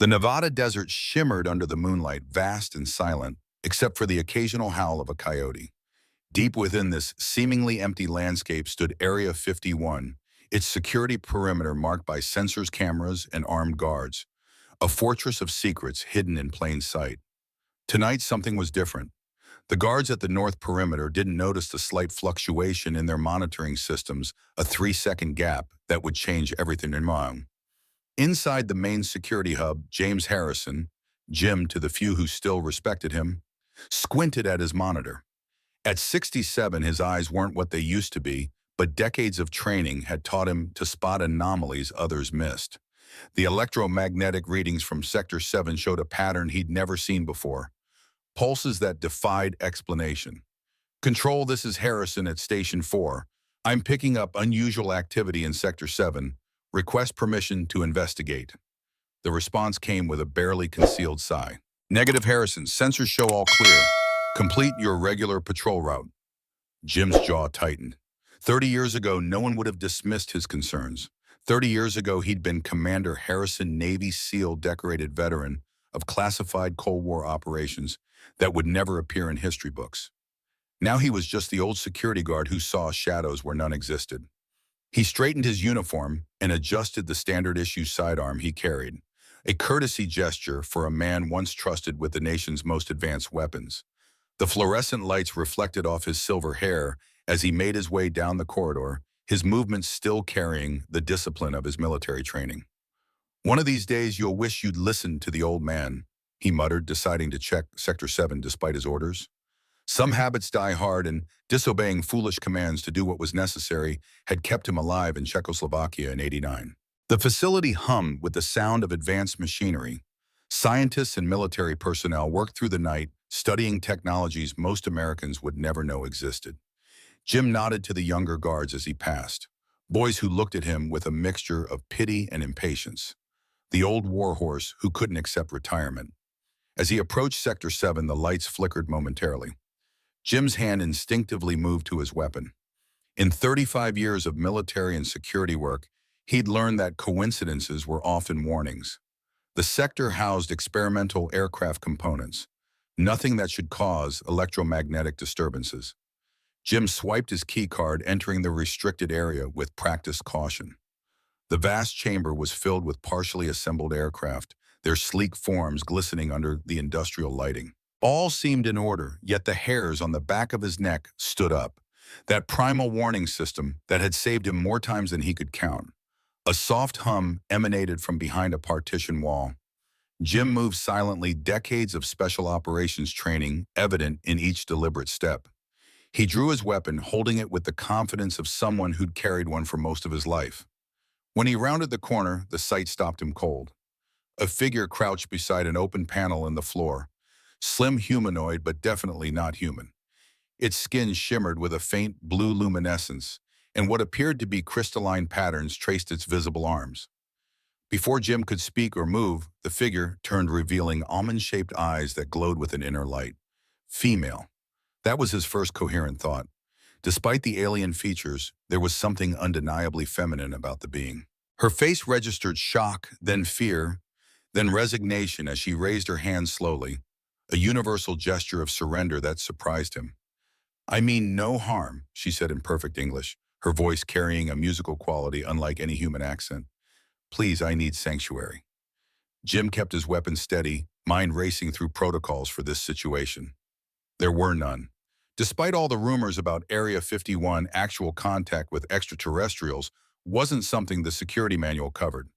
The Nevada desert shimmered under the moonlight, vast and silent, except for the occasional howl of a coyote. Deep within this seemingly empty landscape stood Area 51, its security perimeter marked by sensors, cameras, and armed guards, a fortress of secrets hidden in plain sight. Tonight, something was different. The guards at the north perimeter didn't notice the slight fluctuation in their monitoring systems, a 3-second gap that would change everything in mind. Inside the main security hub, James Harrison, Jim to the few who still respected him, squinted at his monitor. At 67, his eyes weren't what they used to be, but decades of training had taught him to spot anomalies others missed. The electromagnetic readings from Sector 7 showed a pattern he'd never seen before, pulses that defied explanation. "Control, this is Harrison at Station 4. I'm picking up unusual activity in Sector 7. Request permission to investigate." The response came with a barely concealed sigh. "Negative, Harrison. Sensors show all clear. Complete your regular patrol route." Jim's jaw tightened. 30 years ago, no one would have dismissed his concerns. 30 years ago, he'd been Commander Harrison, Navy SEAL decorated veteran of classified Cold War operations that would never appear in history books. Now he was just the old security guard who saw shadows where none existed. He straightened his uniform and adjusted the standard-issue sidearm he carried, a courtesy gesture for a man once trusted with the nation's most advanced weapons. The fluorescent lights reflected off his silver hair as he made his way down the corridor, his movements still carrying the discipline of his military training. "One of these days you'll wish you'd listened to the old man," he muttered, deciding to check Sector 7 despite his orders. Some habits die hard, and disobeying foolish commands to do what was necessary had kept him alive in Czechoslovakia in '89. The facility hummed with the sound of advanced machinery. Scientists and military personnel worked through the night, studying technologies most Americans would never know existed. Jim nodded to the younger guards as he passed, boys who looked at him with a mixture of pity and impatience. The old warhorse who couldn't accept retirement. As he approached Sector 7, the lights flickered momentarily. Jim's hand instinctively moved to his weapon. In 35 years of military and security work, he'd learned that coincidences were often warnings. The sector housed experimental aircraft components, nothing that should cause electromagnetic disturbances. Jim swiped his keycard, entering the restricted area with practiced caution. The vast chamber was filled with partially assembled aircraft, their sleek forms glistening under the industrial lighting. All seemed in order, yet the hairs on the back of his neck stood up. That primal warning system that had saved him more times than he could count. A soft hum emanated from behind a partition wall. Jim moved silently, decades of special operations training evident in each deliberate step. He drew his weapon, holding it with the confidence of someone who'd carried one for most of his life. When he rounded the corner, the sight stopped him cold. A figure crouched beside an open panel in the floor. Slim, humanoid, but definitely not human. Its skin shimmered with a faint blue luminescence, and what appeared to be crystalline patterns traced its visible arms. Before Jim could speak or move, the figure turned, revealing almond-shaped eyes that glowed with an inner light. Female. That was his first coherent thought. Despite the alien features, there was something undeniably feminine about the being. Her face registered shock, then fear, then resignation as she raised her hand slowly, a universal gesture of surrender that surprised him. "I mean no harm," she said in perfect English, her voice carrying a musical quality unlike any human accent. "Please, I need sanctuary." Jim kept his weapon steady, mind racing through protocols for this situation. There were none. Despite all the rumors about Area 51, actual contact with extraterrestrials wasn't something the security manual covered.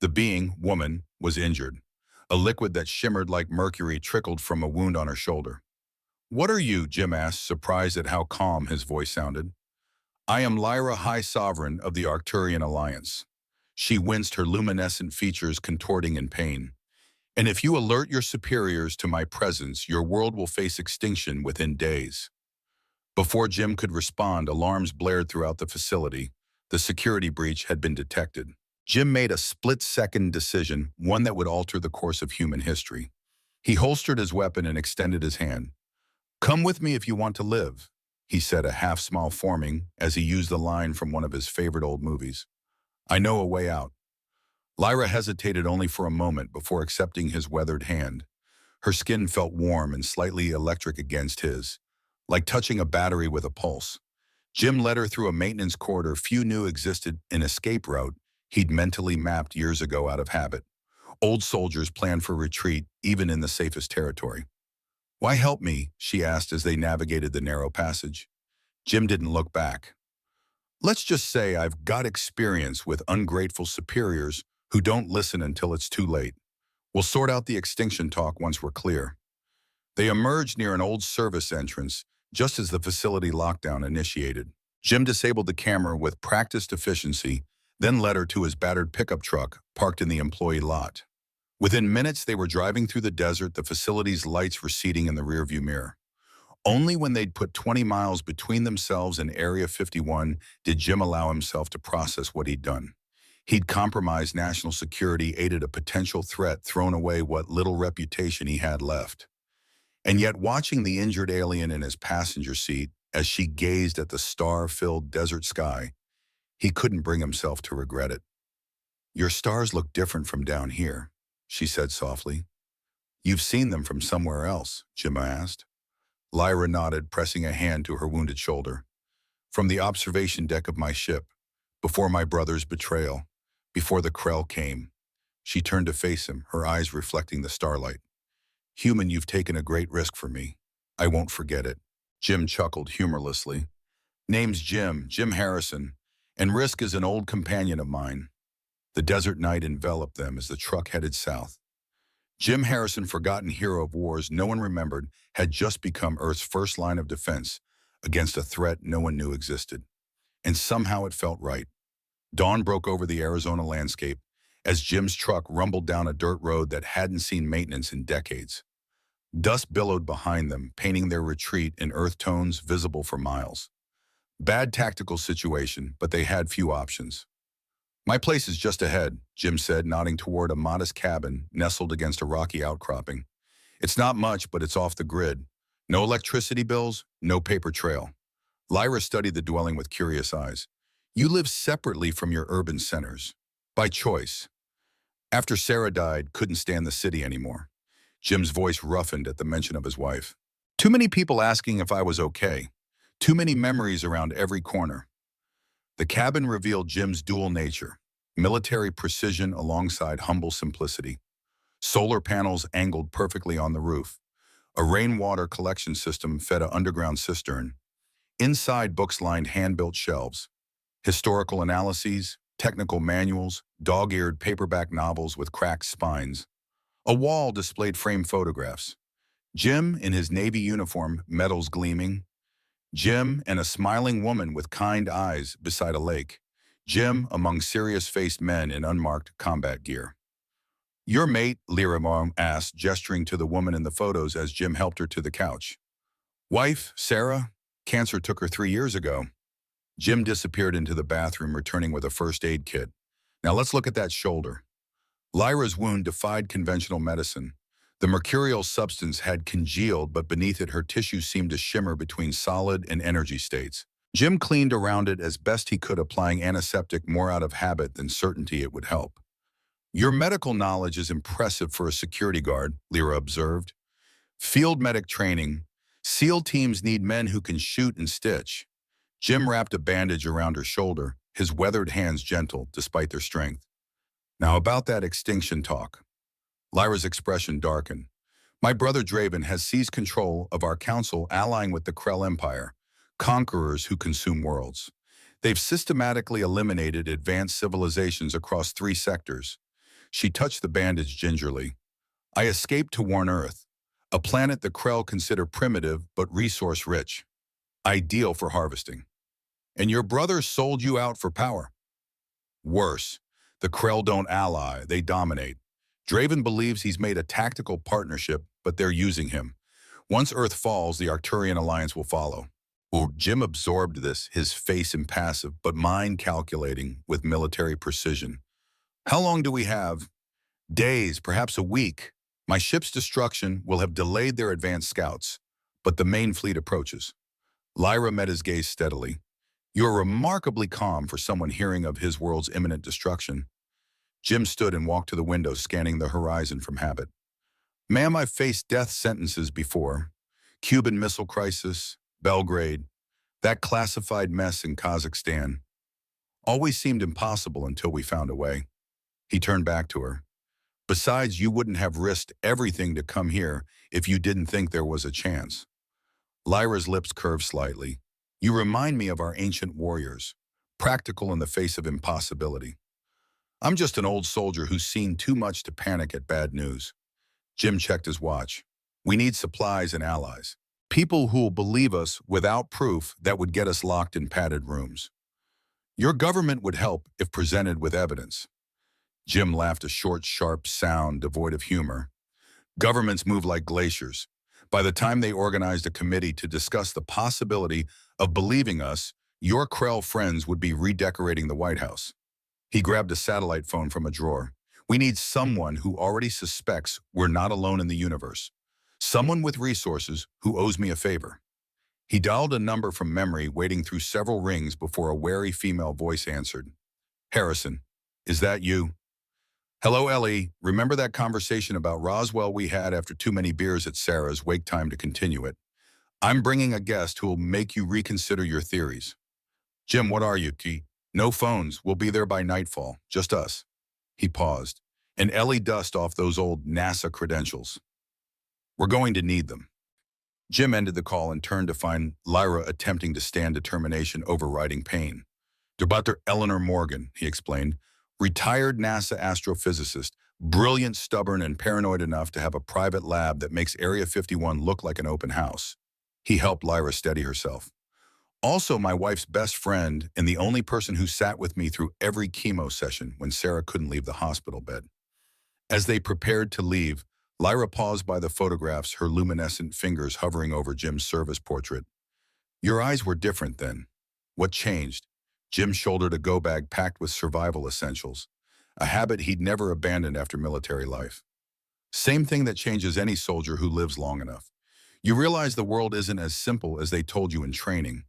The being, woman, was injured. A liquid that shimmered like mercury trickled from a wound on her shoulder. "What are you?" Jim asked, surprised at how calm his voice sounded. "I am Lyra, High Sovereign of the Arcturian Alliance." She winced, her luminescent features contorting in pain. "And if you alert your superiors to my presence, your world will face extinction within days." Before Jim could respond, alarms blared throughout the facility. The security breach had been detected. Jim made a split-second decision, one that would alter the course of human history. He holstered his weapon and extended his hand. "Come with me if you want to live," he said, a half-smile forming as he used the line from one of his favorite old movies. "I know a way out." Lyra hesitated only for a moment before accepting his weathered hand. Her skin felt warm and slightly electric against his, like touching a battery with a pulse. Jim led her through a maintenance corridor few knew existed, an escape route he'd mentally mapped years ago out of habit. Old soldiers planned for retreat, even in the safest territory. "Why help me?" she asked as they navigated the narrow passage. Jim didn't look back. "Let's just say I've got experience with ungrateful superiors who don't listen until it's too late. We'll sort out the extinction talk once we're clear." They emerged near an old service entrance just as the facility lockdown initiated. Jim disabled the camera with practiced efficiency, then led her to his battered pickup truck parked in the employee lot. Within minutes, they were driving through the desert, the facility's lights receding in the rearview mirror. Only when they'd put 20 miles between themselves and Area 51 did Jim allow himself to process what he'd done. He'd compromised national security, aided a potential threat, thrown away what little reputation he had left. And yet, watching the injured alien in his passenger seat as she gazed at the star-filled desert sky, he couldn't bring himself to regret it. "Your stars look different from down here," she said softly. "You've seen them from somewhere else?" Jim asked. Lyra nodded, pressing a hand to her wounded shoulder. "From the observation deck of my ship, before my brother's betrayal, before the Krell came." She turned to face him, her eyes reflecting the starlight. "Human, you've taken a great risk for me. I won't forget it." Jim chuckled humorlessly. "Name's Jim, Jim Harrison, and risk is an old companion of mine." The desert night enveloped them as the truck headed south. Jim Harrison, forgotten hero of wars no one remembered, had just become Earth's first line of defense against a threat no one knew existed. And somehow it felt right. Dawn broke over the Arizona landscape as Jim's truck rumbled down a dirt road that hadn't seen maintenance in decades. Dust billowed behind them, painting their retreat in earth tones visible for miles. Bad tactical situation, but they had few options. "My place is just ahead," Jim said, nodding toward a modest cabin nestled against a rocky outcropping. "It's not much, but it's off the grid. No electricity bills, no paper trail." Lyra studied the dwelling with curious eyes. "You live separately from your urban centers. By choice." "After Sarah died, couldn't stand the city anymore." Jim's voice roughened at the mention of his wife. "Too many people asking if I was okay. Too many memories around every corner." The cabin revealed Jim's dual nature, military precision alongside humble simplicity. Solar panels angled perfectly on the roof. A rainwater collection system fed an underground cistern. Inside, books lined hand-built shelves. Historical analyses, technical manuals, dog-eared paperback novels with cracked spines. A wall displayed framed photographs. Jim in his Navy uniform, medals gleaming. Jim and a smiling woman with kind eyes beside a lake. Jim among serious-faced men in unmarked combat gear. "Your mate?" Lyra asked, gesturing to the woman in the photos as Jim helped her to the couch. "Wife, Sarah. Cancer took her 3 years ago." Jim disappeared into the bathroom, returning with a first aid kit. "Now let's look at that shoulder." Lyra's wound defied conventional medicine. The mercurial substance had congealed, but beneath it her tissue seemed to shimmer between solid and energy states. Jim cleaned around it as best he could, applying antiseptic more out of habit than certainty it would help. "Your medical knowledge is impressive for a security guard," Lyra observed. "Field medic training. SEAL teams need men who can shoot and stitch." Jim wrapped a bandage around her shoulder, his weathered hands gentle despite their strength. "Now about that extinction talk." Lyra's expression darkened. "My brother Draven has seized control of our council, allying with the Krell Empire, conquerors who consume worlds. They've systematically eliminated advanced civilizations across 3 sectors." She touched the bandage gingerly. "I escaped to Warn Earth, a planet the Krell consider primitive but resource-rich, ideal for harvesting. And your brother sold you out for power." "Worse, the Krell don't ally, they dominate. Draven believes he's made a tactical partnership, but they're using him. Once Earth falls, the Arcturian alliance will follow." Well, Jim absorbed this, his face impassive, but mind calculating with military precision. "How long do we have?" "Days, perhaps a week. My ship's destruction will have delayed their advanced scouts, but the main fleet approaches." Lyra met his gaze steadily. "You're remarkably calm for someone hearing of his world's imminent destruction." Jim stood and walked to the window, scanning the horizon from habit. Ma'am, I've faced death sentences before. Cuban Missile Crisis, Belgrade, that classified mess in Kazakhstan. Always seemed impossible until we found a way. He turned back to her. Besides, you wouldn't have risked everything to come here if you didn't think there was a chance. Lyra's lips curved slightly. You remind me of our ancient warriors, practical in the face of impossibility. I'm just an old soldier who's seen too much to panic at bad news. Jim checked his watch. We need supplies and allies. People who'll believe us without proof that would get us locked in padded rooms. Your government would help if presented with evidence. Jim laughed, a short, sharp sound devoid of humor. Governments move like glaciers. By the time they organized a committee to discuss the possibility of believing us, your Krell friends would be redecorating the White House. He grabbed a satellite phone from a drawer. We need someone who already suspects we're not alone in the universe. Someone with resources who owes me a favor. He dialed a number from memory, waiting through several rings before a wary female voice answered. Harrison, is that you? Hello, Ellie. Remember that conversation about Roswell we had after too many beers at Sarah's? Wake time to continue it. I'm bringing a guest who will make you reconsider your theories. Jim, what are you, Key? No phones. We'll be there by nightfall. Just us. He paused, and Ellie dusted off those old NASA credentials. We're going to need them. Jim ended the call and turned to find Lyra attempting to stand determination overriding pain. Dr. Eleanor Morgan, he explained, retired NASA astrophysicist, brilliant, stubborn, and paranoid enough to have a private lab that makes Area 51 look like an open house. He helped Lyra steady herself. Also, my wife's best friend and the only person who sat with me through every chemo session when Sarah couldn't leave the hospital bed. As they prepared to leave, Lyra paused by the photographs, her luminescent fingers hovering over Jim's service portrait. Your eyes were different then. What changed? Jim shouldered a go-bag packed with survival essentials, a habit he'd never abandoned after military life. Same thing that changes any soldier who lives long enough. You realize the world isn't as simple as they told you in training,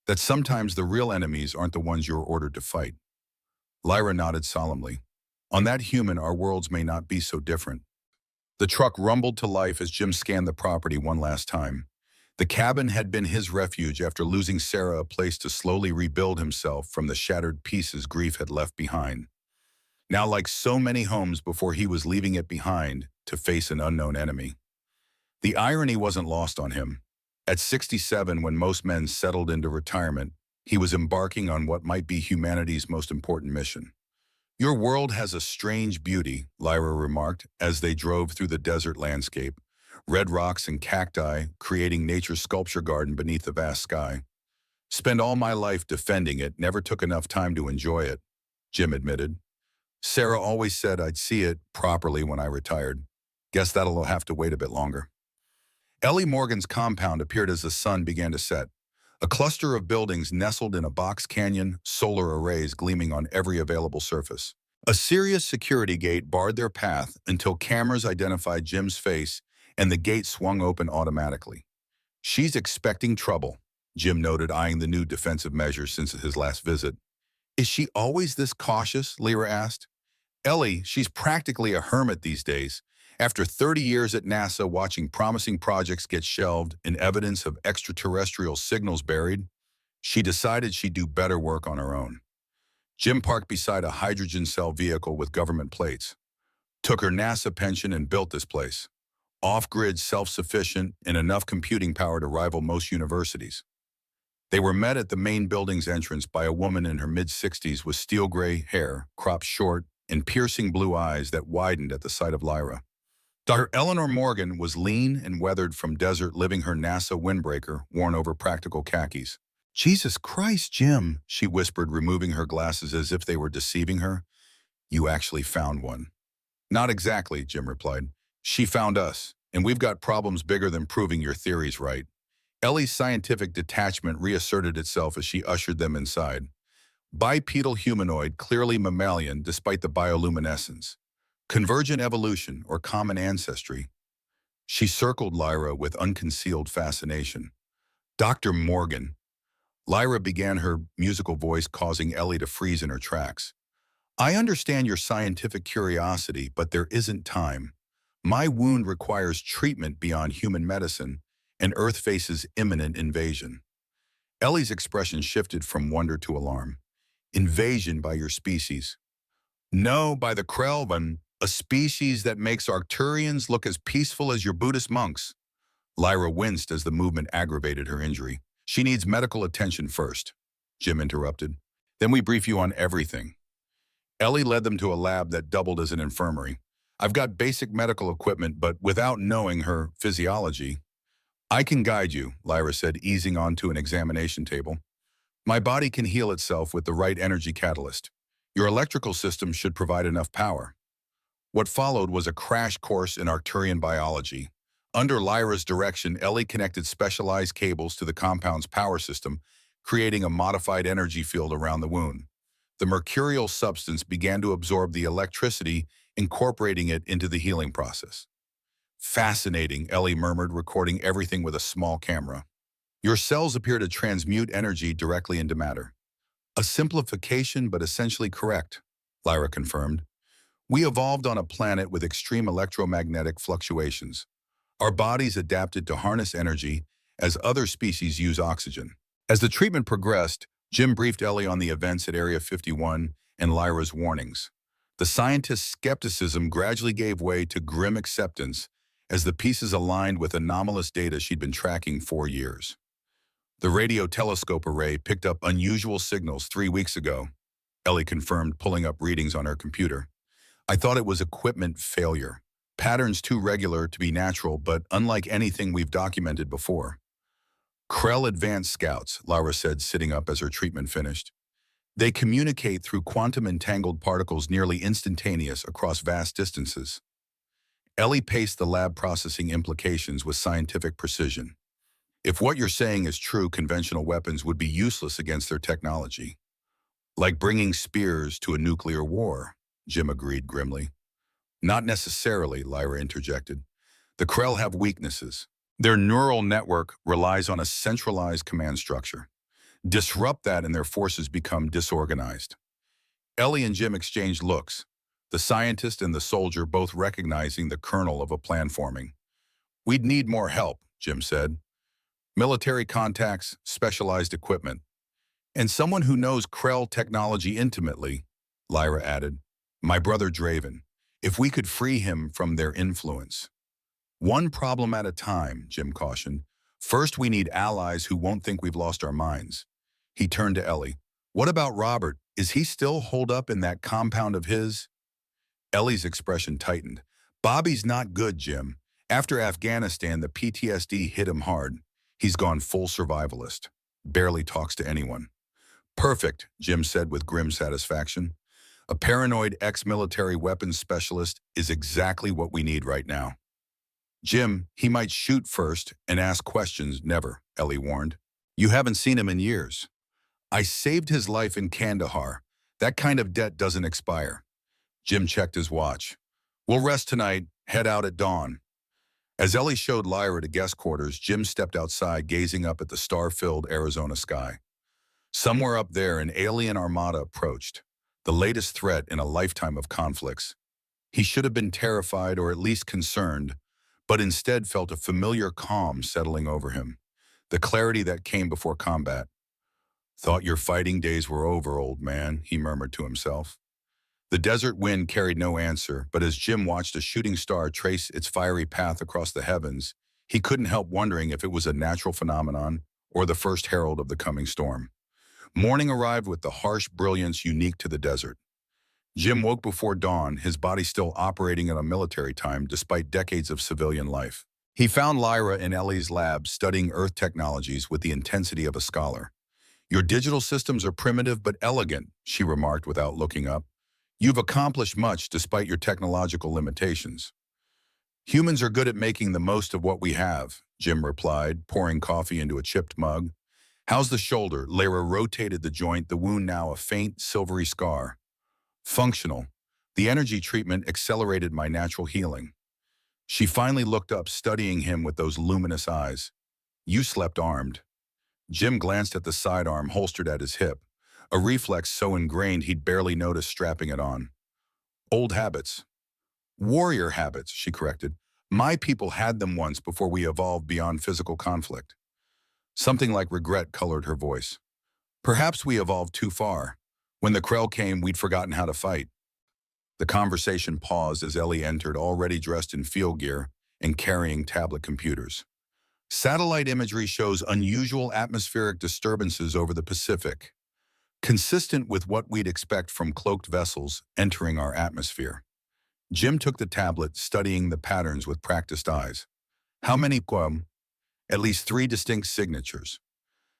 that sometimes the real enemies aren't the ones you're ordered to fight. Lyra nodded solemnly. On that human, our worlds may not be so different. The truck rumbled to life as Jim scanned the property one last time. The cabin had been his refuge after losing Sarah, a place to slowly rebuild himself from the shattered pieces grief had left behind. Now, like so many homes before he was leaving it behind to face an unknown enemy. The irony wasn't lost on him. At 67, when most men settled into retirement, he was embarking on what might be humanity's most important mission. Your world has a strange beauty, Lyra remarked as they drove through the desert landscape. Red rocks and cacti creating nature's sculpture garden beneath the vast sky. Spent all my life defending it, never took enough time to enjoy it, Jim admitted. Sarah always said I'd see it properly when I retired. Guess that'll have to wait a bit longer. Ellie Morgan's compound appeared as the sun began to set. A cluster of buildings nestled in a box canyon, solar arrays gleaming on every available surface. A serious security gate barred their path until cameras identified Jim's face and the gate swung open automatically. She's expecting trouble, Jim noted, eyeing the new defensive measures since his last visit. Is she always this cautious? Lyra asked. Ellie, she's practically a hermit these days. After 30 years at NASA watching promising projects get shelved and evidence of extraterrestrial signals buried, she decided she'd do better work on her own. Jim parked beside a hydrogen cell vehicle with government plates. Took her NASA pension and built this place. Off-grid, self-sufficient, and enough computing power to rival most universities. They were met at the main building's entrance by a woman in her mid-60s with steel gray hair, cropped short, and piercing blue eyes that widened at the sight of Lyra. Dr. Eleanor Morgan was lean and weathered from desert living, her NASA windbreaker worn over practical khakis. Jesus Christ, Jim, she whispered, removing her glasses as if they were deceiving her. You actually found one. Not exactly, Jim replied. She found us, and we've got problems bigger than proving your theories right. Ellie's scientific detachment reasserted itself as she ushered them inside. Bipedal humanoid, clearly mammalian despite the bioluminescence. Convergent evolution or common ancestry. She circled Lyra with unconcealed fascination. Dr. Morgan. Lyra began, her musical voice causing Ellie to freeze in her tracks. I understand your scientific curiosity, but there isn't time. My wound requires treatment beyond human medicine, and Earth faces imminent invasion. Ellie's expression shifted from wonder to alarm. Invasion by your species. No, by the Krelvan, a species that makes Arcturians look as peaceful as your Buddhist monks. Lyra winced as the movement aggravated her injury. She needs medical attention first, Jim interrupted. Then we brief you on everything. Ellie led them to a lab that doubled as an infirmary. I've got basic medical equipment, but without knowing her physiology, I can guide you, Lyra said, easing onto an examination table. My body can heal itself with the right energy catalyst. Your electrical system should provide enough power. What followed was a crash course in Arcturian biology. Under Lyra's direction, Ellie connected specialized cables to the compound's power system, creating a modified energy field around the wound. The mercurial substance began to absorb the electricity, incorporating it into the healing process. Fascinating, Ellie murmured, recording everything with a small camera. Your cells appear to transmute energy directly into matter. A simplification, but essentially correct, Lyra confirmed. We evolved on a planet with extreme electromagnetic fluctuations. Our bodies adapted to harness energy as other species use oxygen. As the treatment progressed, Jim briefed Ellie on the events at Area 51 and Lyra's warnings. The scientist's skepticism gradually gave way to grim acceptance as the pieces aligned with anomalous data she'd been tracking for years. The radio telescope array picked up unusual signals 3 weeks ago, Ellie confirmed, pulling up readings on her computer. I thought it was equipment failure. Patterns too regular to be natural, but unlike anything we've documented before. Krell Advanced Scouts, Lyra said, sitting up as her treatment finished. They communicate through quantum-entangled particles nearly instantaneous across vast distances. Ellie paced the lab, processing implications with scientific precision. If what you're saying is true, conventional weapons would be useless against their technology. Like bringing spears to a nuclear war, Jim agreed grimly. Not necessarily, Lyra interjected. The Krell have weaknesses. Their neural network relies on a centralized command structure. Disrupt that and their forces become disorganized. Ellie and Jim exchanged looks, the scientist and the soldier both recognizing the kernel of a plan forming. We'd need more help, Jim said. Military contacts, specialized equipment. And someone who knows Krell technology intimately, Lyra added. My brother Draven. If we could free him from their influence. One problem at a time, Jim cautioned. First, we need allies who won't think we've lost our minds. He turned to Ellie. What about Robert? Is he still holed up in that compound of his? Ellie's expression tightened. Bobby's not good, Jim. After Afghanistan, the PTSD hit him hard. He's gone full survivalist. Barely talks to anyone. Perfect, Jim said with grim satisfaction. A paranoid ex-military weapons specialist is exactly what we need right now. Jim, he might shoot first and ask questions, never, Ellie warned. You haven't seen him in years. I saved his life in Kandahar. That kind of debt doesn't expire. Jim checked his watch. We'll rest tonight, head out at dawn. As Ellie showed Lyra to guest quarters, Jim stepped outside, gazing up at the star-filled Arizona sky. Somewhere up there, an alien armada approached, the latest threat in a lifetime of conflicts. He should have been terrified or at least concerned, but instead felt a familiar calm settling over him, the clarity that came before combat. Thought your fighting days were over, old man, he murmured to himself. The desert wind carried no answer, but as Jim watched a shooting star trace its fiery path across the heavens, he couldn't help wondering if it was a natural phenomenon or the first herald of the coming storm. Morning arrived with the harsh brilliance unique to the desert. Jim woke before dawn, his body still operating at a military time despite decades of civilian life. He found Lyra in Ellie's lab studying Earth technologies with the intensity of a scholar. Your digital systems are primitive but elegant, she remarked without looking up. You've accomplished much despite your technological limitations. Humans are good at making the most of what we have, Jim replied, pouring coffee into a chipped mug. How's the shoulder? Lyra rotated the joint, the wound now a faint, silvery scar. Functional. The energy treatment accelerated my natural healing. She finally looked up, studying him with those luminous eyes. You slept armed. Jim glanced at the sidearm holstered at his hip. a reflex so ingrained he'd barely notice strapping it on. Old habits. Warrior habits, she corrected. My people had them once before we evolved beyond physical conflict. Something like regret colored her voice. Perhaps we evolved too far. When the Krell came, we'd forgotten how to fight. The conversation paused as Ellie entered, already dressed in field gear and carrying tablet computers. Satellite imagery shows unusual atmospheric disturbances over the Pacific, consistent with what we'd expect from cloaked vessels entering our atmosphere. Jim took the tablet, studying the patterns with practiced eyes. How many quam? At least 3 distinct signatures.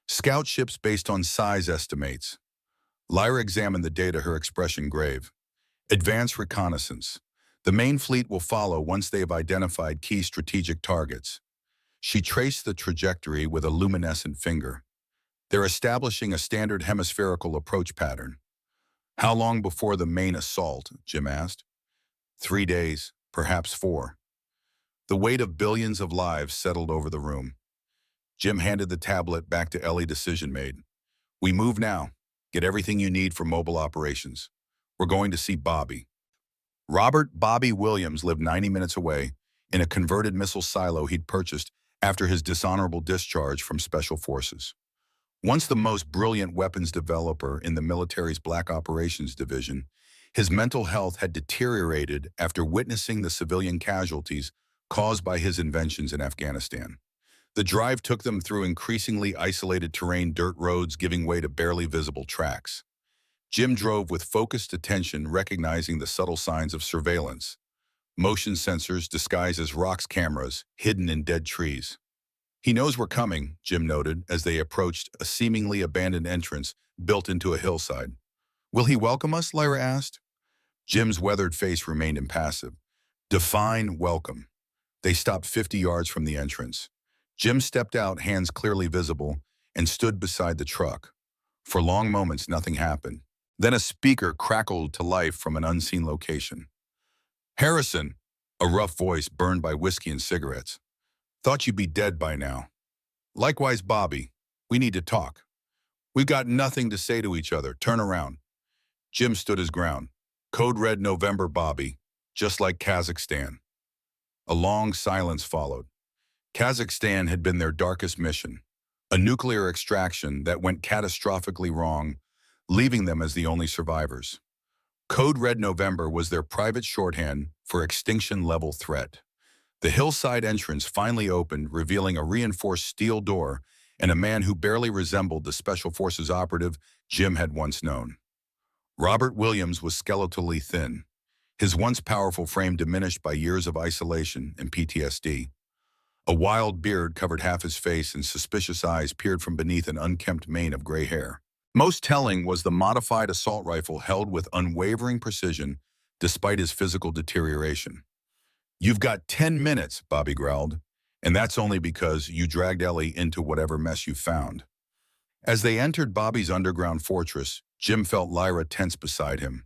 Scout ships based on size estimates. Lyra examined the data, her expression grave. Advanced reconnaissance. The main fleet will follow once they have identified key strategic targets. She traced the trajectory with a luminescent finger. They're establishing a standard hemispherical approach pattern. How long before the main assault? Jim asked. 3 days, perhaps 4. The weight of billions of lives settled over the room. Jim handed the tablet back to Ellie, decision made. We move now. Get everything you need for mobile operations. We're going to see Bobby. Robert Bobby Williams lived 90 minutes away in a converted missile silo he'd purchased after his dishonorable discharge from Special Forces. Once the most brilliant weapons developer in the military's Black Operations Division, his mental health had deteriorated after witnessing the civilian casualties caused by his inventions in Afghanistan. The drive took them through increasingly isolated terrain, dirt roads giving way to barely visible tracks. Jim drove with focused attention, recognizing the subtle signs of surveillance. Motion sensors disguised as rocks cameras, hidden in dead trees. He knows we're coming, Jim noted as they approached a seemingly abandoned entrance built into a hillside. Will he welcome us? Lyra asked. Jim's weathered face remained impassive. Define welcome. They stopped 50 yards from the entrance. Jim stepped out, hands clearly visible, and stood beside the truck. For long moments, nothing happened. Then a speaker crackled to life from an unseen location. Harrison, a rough voice burned by whiskey and cigarettes. Thought you'd be dead by now. Likewise, Bobby. We need to talk. We've got nothing to say to each other. Turn around. Jim stood his ground. Code red November, Bobby. Just like Kazakhstan. A long silence followed. Kazakhstan had been their darkest mission. A nuclear extraction that went catastrophically wrong, leaving them as the only survivors. Code Red November was their private shorthand for extinction-level threat. The hillside entrance finally opened, revealing a reinforced steel door and a man who barely resembled the Special Forces operative Jim had once known. Robert Williams was skeletally thin, his once powerful frame diminished by years of isolation and PTSD. A wild beard covered half his face and suspicious eyes peered from beneath an unkempt mane of gray hair. Most telling was the modified assault rifle held with unwavering precision despite his physical deterioration. You've got 10 minutes, Bobby growled, and that's only because you dragged Ellie into whatever mess you found. As they entered Bobby's underground fortress, Jim felt Lyra tense beside him.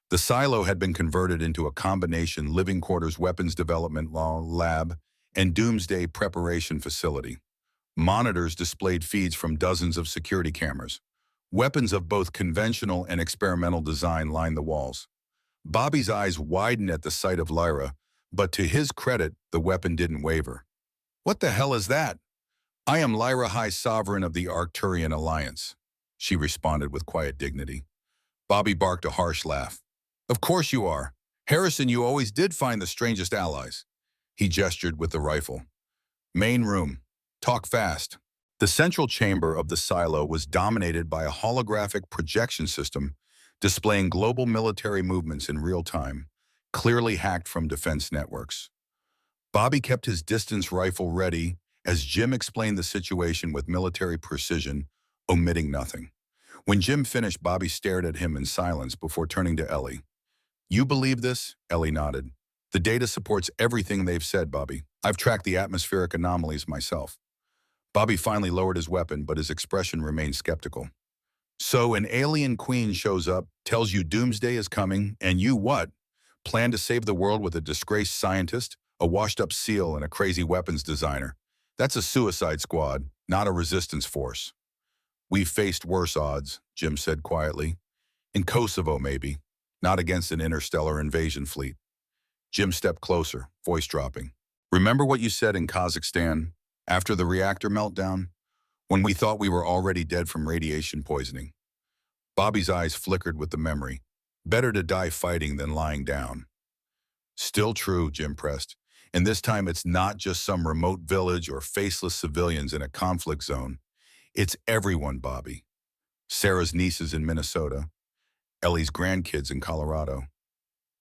The silo had been converted into a combination living quarters, weapons development lab, and doomsday preparation facility. Monitors displayed feeds from dozens of security cameras. Weapons of both conventional and experimental design lined the walls. Bobby's eyes widened at the sight of Lyra, but to his credit, the weapon didn't waver. What the hell is that? I am Lyra, High Sovereign of the Arcturian Alliance, she responded with quiet dignity. Bobby barked a harsh laugh. Of course you are. Harrison, you always did find the strangest allies. He gestured with the rifle. Main room. Talk fast. The central chamber of the silo was dominated by a holographic projection system displaying global military movements in real time, clearly hacked from defense networks. Bobby kept his distance rifle ready as Jim explained the situation with military precision, omitting nothing. When Jim finished, Bobby stared at him in silence before turning to Ellie. You believe this? Ellie nodded. The data supports everything they've said, Bobby. I've tracked the atmospheric anomalies myself. Bobby finally lowered his weapon, but his expression remained skeptical. So an alien queen shows up, tells you doomsday is coming, and you what? Plan to save the world with a disgraced scientist, a washed-up SEAL, and a crazy weapons designer. That's a suicide squad, not a resistance force. We've faced worse odds, Jim said quietly. In Kosovo, maybe. Not against an interstellar invasion fleet. Jim stepped closer, voice dropping. Remember what you said in Kazakhstan, after the reactor meltdown? When we thought we were already dead from radiation poisoning. Bobby's eyes flickered with the memory. Better to die fighting than lying down. Still true, Jim pressed. And this time it's not just some remote village or faceless civilians in a conflict zone. It's everyone, Bobby. Sarah's nieces in Minnesota. Ellie's grandkids in Colorado.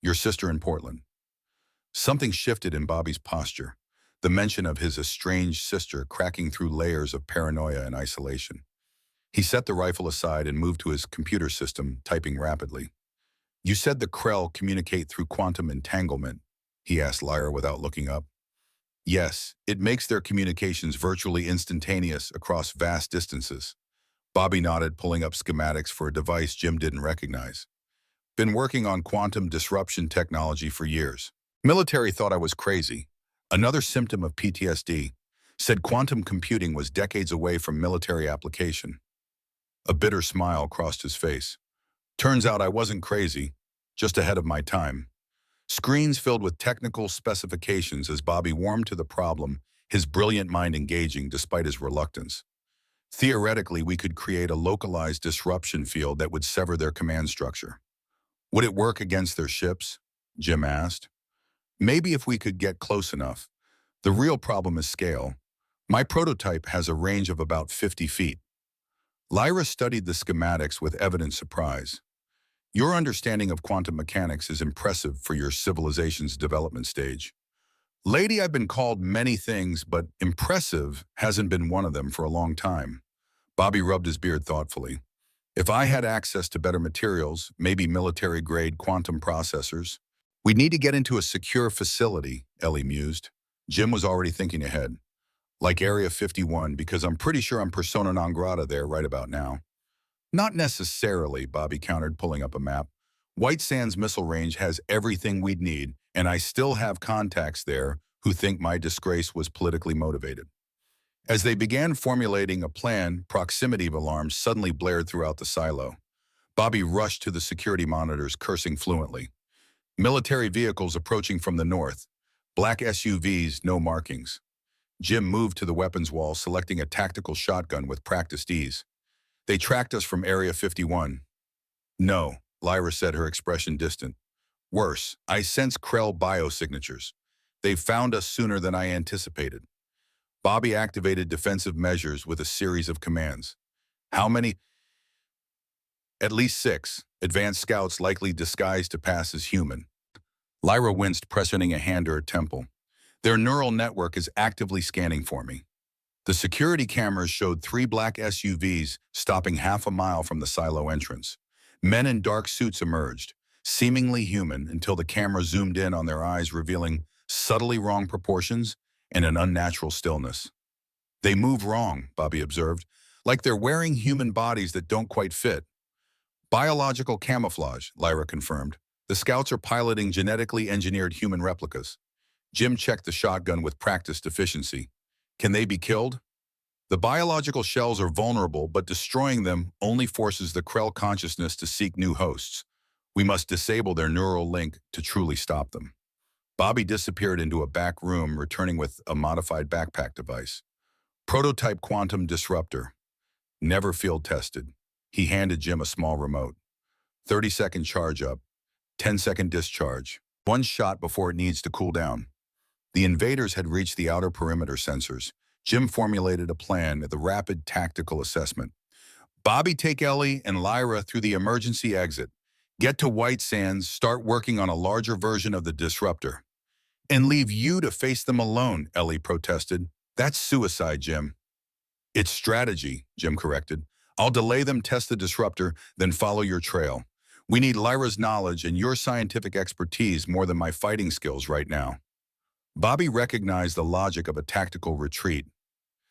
Your sister in Portland. Something shifted in Bobby's posture. The mention of his estranged sister cracking through layers of paranoia and isolation. He set the rifle aside and moved to his computer system, typing rapidly. You said the Krell communicate through quantum entanglement, he asked Lyra without looking up. Yes, it makes their communications virtually instantaneous across vast distances. Bobby nodded, pulling up schematics for a device Jim didn't recognize. Been working on quantum disruption technology for years. Military thought I was crazy. Another symptom of PTSD. Said quantum computing was decades away from military application. A bitter smile crossed his face. Turns out I wasn't crazy, just ahead of my time. Screens filled with technical specifications as Bobby warmed to the problem, his brilliant mind engaging despite his reluctance. Theoretically, we could create a localized disruption field that would sever their command structure. Would it work against their ships? Jim asked. Maybe if we could get close enough. The real problem is scale. My prototype has a range of about 50 feet. Lyra studied the schematics with evident surprise. Your understanding of quantum mechanics is impressive for your civilization's development stage. Lady, I've been called many things, but impressive hasn't been one of them for a long time. Bobby rubbed his beard thoughtfully. If I had access to better materials, maybe military-grade quantum processors, we'd need to get into a secure facility, Ellie mused. Jim was already thinking ahead. Like Area 51, because I'm pretty sure I'm persona non grata there right about now. Not necessarily, Bobby countered, pulling up a map. White Sands Missile Range has everything we'd need, and I still have contacts there who think my disgrace was politically motivated. As they began formulating a plan, proximity alarms suddenly blared throughout the silo. Bobby rushed to the security monitors, cursing fluently. Military vehicles approaching from the north. Black SUVs, no markings. Jim moved to the weapons wall, selecting a tactical shotgun with practiced ease. They tracked us from Area 51. No, Lyra said, her expression distant. Worse, I sense Krell biosignatures. They've found us sooner than I anticipated. Bobby activated defensive measures with a series of commands. How many? At least 6. Advanced scouts likely disguised to pass as human. Lyra winced, pressing a hand to her temple. Their neural network is actively scanning for me. The security cameras showed 3 black SUVs stopping half a mile from the silo entrance. Men in dark suits emerged, seemingly human, until the camera zoomed in on their eyes, revealing subtly wrong proportions and an unnatural stillness. They move wrong, Bobby observed, like they're wearing human bodies that don't quite fit. Biological camouflage, Lyra confirmed. The scouts are piloting genetically engineered human replicas. Jim checked the shotgun with practiced efficiency. Can they be killed? The biological shells are vulnerable, but destroying them only forces the Krell consciousness to seek new hosts. We must disable their neural link to truly stop them. Bobby disappeared into a back room, returning with a modified backpack device. Prototype quantum disruptor. Never field tested. He handed Jim a small remote. 30-second charge up. 10-second discharge. 1 shot before it needs to cool down. The invaders had reached the outer perimeter sensors. Jim formulated a plan at the rapid tactical assessment. Bobby, take Ellie and Lyra through the emergency exit. Get to White Sands, start working on a larger version of the disruptor. And leave you to face them alone, Ellie protested. That's suicide, Jim. It's strategy, Jim corrected. I'll delay them, test the disruptor, then follow your trail. We need Lyra's knowledge and your scientific expertise more than my fighting skills right now. Bobby recognized the logic of a tactical retreat.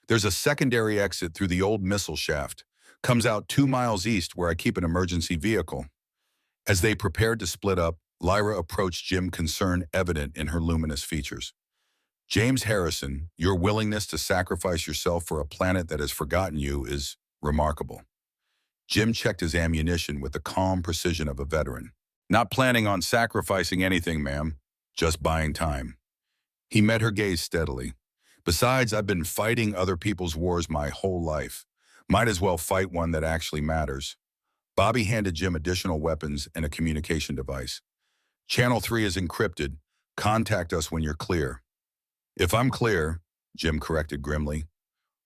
There's a secondary exit through the old missile shaft. Comes out 2 miles east where I keep an emergency vehicle. As they prepared to split up, Lyra approached Jim, concern evident in her luminous features. James Harrison, your willingness to sacrifice yourself for a planet that has forgotten you is Remarkable. Jim checked his ammunition with the calm precision of a veteran. Not planning on sacrificing anything, ma'am. Just buying time. He met her gaze steadily. Besides, I've been fighting other people's wars my whole life. Might as well fight one that actually matters. Bobby handed Jim additional weapons and a communication device. Channel 3 is encrypted. Contact us when you're clear. If I'm clear, Jim corrected grimly.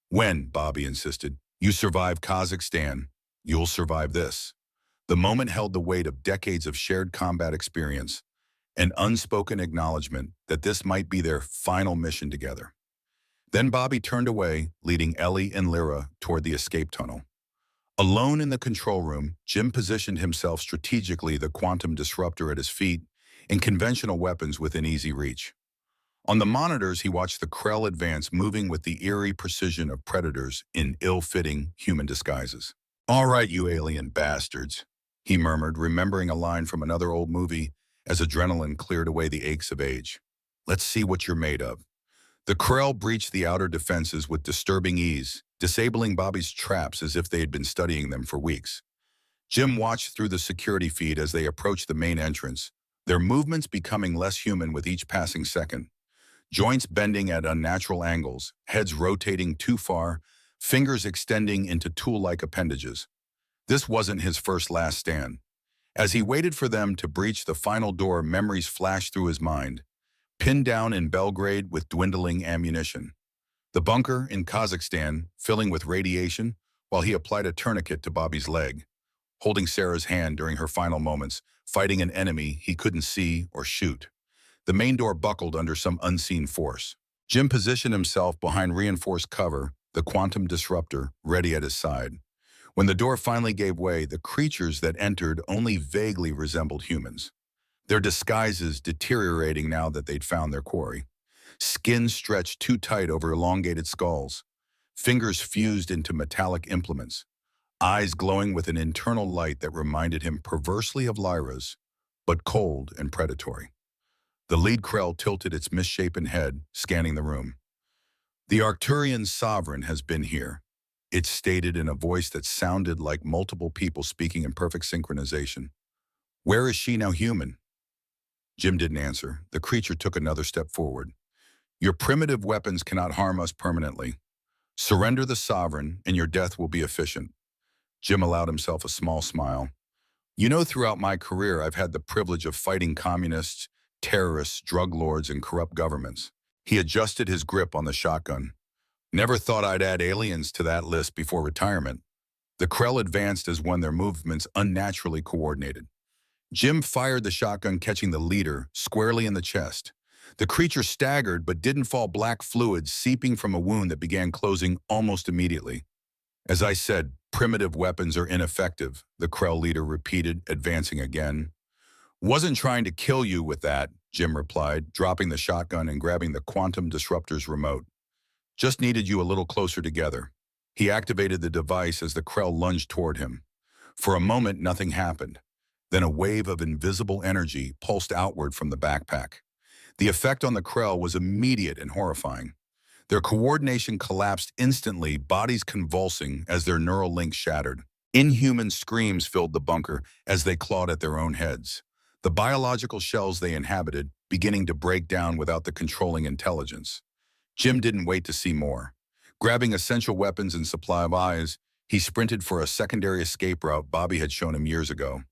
When, Bobby insisted, you survive Kazakhstan, you'll survive this. The moment held the weight of decades of shared combat experience, an unspoken acknowledgement that this might be their final mission together. Then Bobby turned away, leading Ellie and Lyra toward the escape tunnel. Alone in the control room, Jim positioned himself strategically, the quantum disruptor at his feet and conventional weapons within easy reach. On the monitors, he watched the Krell advance, moving with the eerie precision of predators in ill-fitting human disguises. All right, you alien bastards, he murmured, remembering a line from another old movie as adrenaline cleared away the aches of age. Let's see what you're made of. The Krell breached the outer defenses with disturbing ease, disabling Bobby's traps as if they had been studying them for weeks. Jim watched through the security feed as they approached the main entrance, their movements becoming less human with each passing second. Joints bending at unnatural angles, heads rotating too far, fingers extending into tool-like appendages. This wasn't his first last stand. As he waited for them to breach the final door, memories flashed through his mind. Pinned down in Belgrade with dwindling ammunition. The bunker in Kazakhstan filling with radiation while he applied a tourniquet to Bobby's leg. Holding Sarah's hand during her final moments, fighting an enemy he couldn't see or shoot. The main door buckled under some unseen force. Jim positioned himself behind reinforced cover, the quantum disruptor ready at his side. When the door finally gave way, the creatures that entered only vaguely resembled humans. Their disguises deteriorating now that they'd found their quarry. Skin stretched too tight over elongated skulls. Fingers fused into metallic implements. Eyes glowing with an internal light that reminded him perversely of Lyra's, but cold and predatory. The lead Krell tilted its misshapen head, scanning the room. The Arcturian sovereign has been here, it stated in a voice that sounded like multiple people speaking in perfect synchronization. Where is she now human? Jim didn't answer. The creature took another step forward. Your primitive weapons cannot harm us permanently. Surrender the sovereign, and your death will be efficient. Jim allowed himself a small smile. You know, throughout my career, I've had the privilege of fighting communists, terrorists, drug lords, and corrupt governments. He adjusted his grip on the shotgun. Never thought I'd add aliens to that list before retirement. The Krell advanced as one, their movements unnaturally coordinated. Jim fired the shotgun, catching the leader squarely in the chest. The creature staggered but didn't fall, black fluid seeping from a wound that began closing almost immediately. As I said, primitive weapons are ineffective, the Krell leader repeated, advancing again. Wasn't trying to kill you with that, Jim replied, dropping the shotgun and grabbing the quantum disruptor's remote. Just needed you a little closer together. He activated the device as the Krell lunged toward him. For a moment, nothing happened. Then a wave of invisible energy pulsed outward from the backpack. The effect on the Krell was immediate and horrifying. Their coordination collapsed instantly, bodies convulsing as their neural links shattered. Inhuman screams filled the bunker as they clawed at their own heads. The biological shells they inhabited beginning to break down without the controlling intelligence. Jim didn't wait to see more. Grabbing essential weapons and supply of eyes, he sprinted for a secondary escape route Bobby had shown him years ago,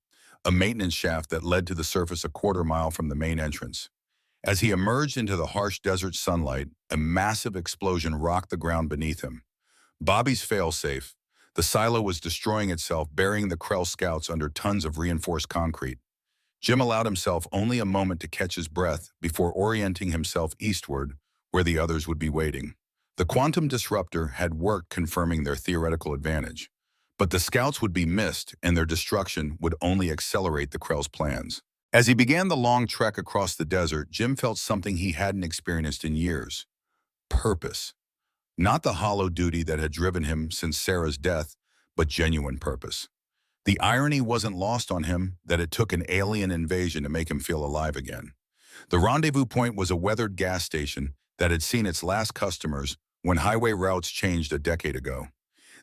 a maintenance shaft that led to the surface a quarter-mile from the main entrance. As he emerged into the harsh desert sunlight, a massive explosion rocked the ground beneath him. Bobby's failsafe, the silo was destroying itself, burying the Krell scouts under tons of reinforced concrete. Jim allowed himself only a moment to catch his breath before orienting himself eastward, where the others would be waiting. The quantum disruptor had worked, confirming their theoretical advantage. But the scouts would be missed, and their destruction would only accelerate the Krell's plans. As he began the long trek across the desert, Jim felt something he hadn't experienced in years. Purpose. Not the hollow duty that had driven him since Sarah's death, but genuine purpose. The irony wasn't lost on him that it took an alien invasion to make him feel alive again. The rendezvous point was a weathered gas station that had seen its last customers when highway routes changed a decade ago.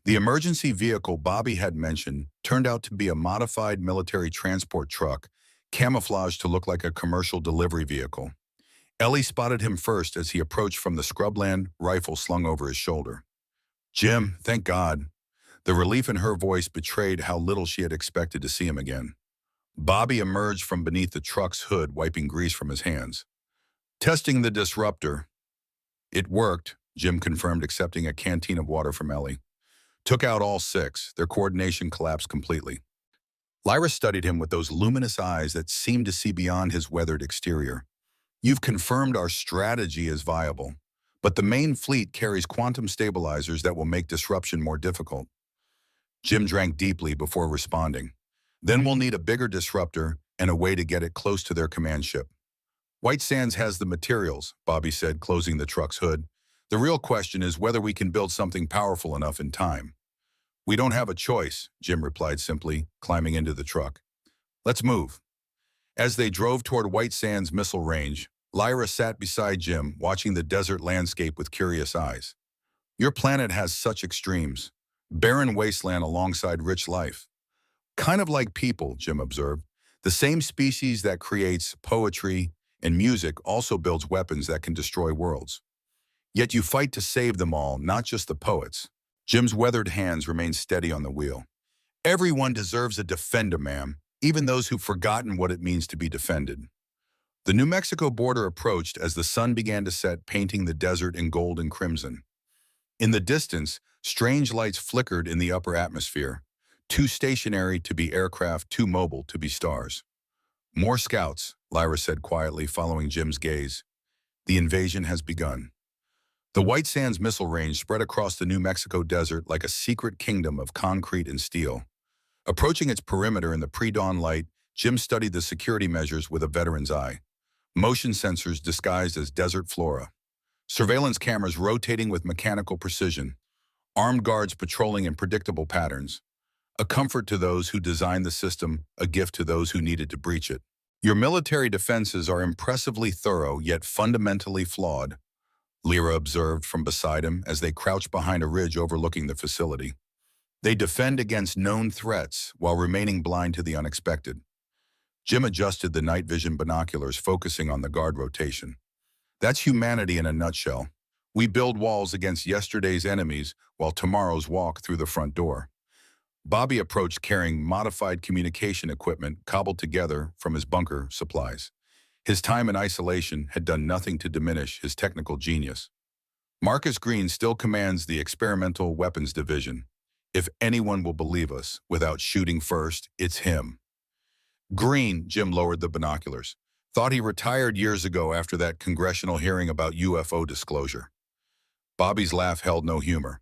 The emergency vehicle Bobby had mentioned turned out to be a modified military transport truck, camouflaged to look like a commercial delivery vehicle. Ellie spotted him first as he approached from the scrubland, rifle slung over his shoulder. "Jim, thank God." The relief in her voice betrayed how little she had expected to see him again. Bobby emerged from beneath the truck's hood, wiping grease from his hands. "Testing the disruptor." "It worked," Jim confirmed, accepting a canteen of water from Ellie. "Took out all six. Their coordination collapsed completely." Lyra studied him with those luminous eyes that seemed to see beyond his weathered exterior. "You've confirmed our strategy is viable, but the main fleet carries quantum stabilizers that will make disruption more difficult." Jim drank deeply before responding. "Then we'll need a bigger disruptor and a way to get it close to their command ship." "White Sands has the materials," Bobby said, closing the truck's hood. "The real question is whether we can build something powerful enough in time." "We don't have a choice," Jim replied simply, climbing into the truck. "Let's move." As they drove toward White Sands missile range, Lyra sat beside Jim, watching the desert landscape with curious eyes. "Your planet has such extremes. Barren wasteland alongside rich life. Kind of like people," Jim observed. "The same species that creates poetry and music also builds weapons that can destroy worlds. Yet you fight to save them all, not just the poets." Jim's weathered hands remained steady on the wheel. "Everyone deserves a defender, ma'am, even those who've forgotten what it means to be defended." The New Mexico border approached as the sun began to set, painting the desert in gold and crimson. In the distance, strange lights flickered in the upper atmosphere, too stationary to be aircraft, too mobile to be stars. "More scouts," Lyra said quietly, following Jim's gaze. "The invasion has begun." The White Sands missile range spread across the New Mexico desert like a secret kingdom of concrete and steel. Approaching its perimeter in the pre-dawn light, Jim studied the security measures with a veteran's eye. Motion sensors disguised as desert flora. Surveillance cameras rotating with mechanical precision. Armed guards patrolling in predictable patterns. A comfort to those who designed the system, a gift to those who needed to breach it. "Your military defenses are impressively thorough, yet fundamentally flawed," Lyra observed from beside him as they crouched behind a ridge overlooking the facility. "They defend against known threats while remaining blind to the unexpected." Jim adjusted the night vision binoculars, focusing on the guard rotation. "That's humanity in a nutshell. We build walls against yesterday's enemies while tomorrow's walk through the front door." Bobby approached carrying modified communication equipment cobbled together from his bunker supplies. His time in isolation had done nothing to diminish his technical genius. "Marcus Green still commands the Experimental Weapons Division. If anyone will believe us, without shooting first, it's him." "Green," Jim lowered the binoculars. "Thought he retired years ago after that congressional hearing about UFO disclosure." Bobby's laugh held no humor.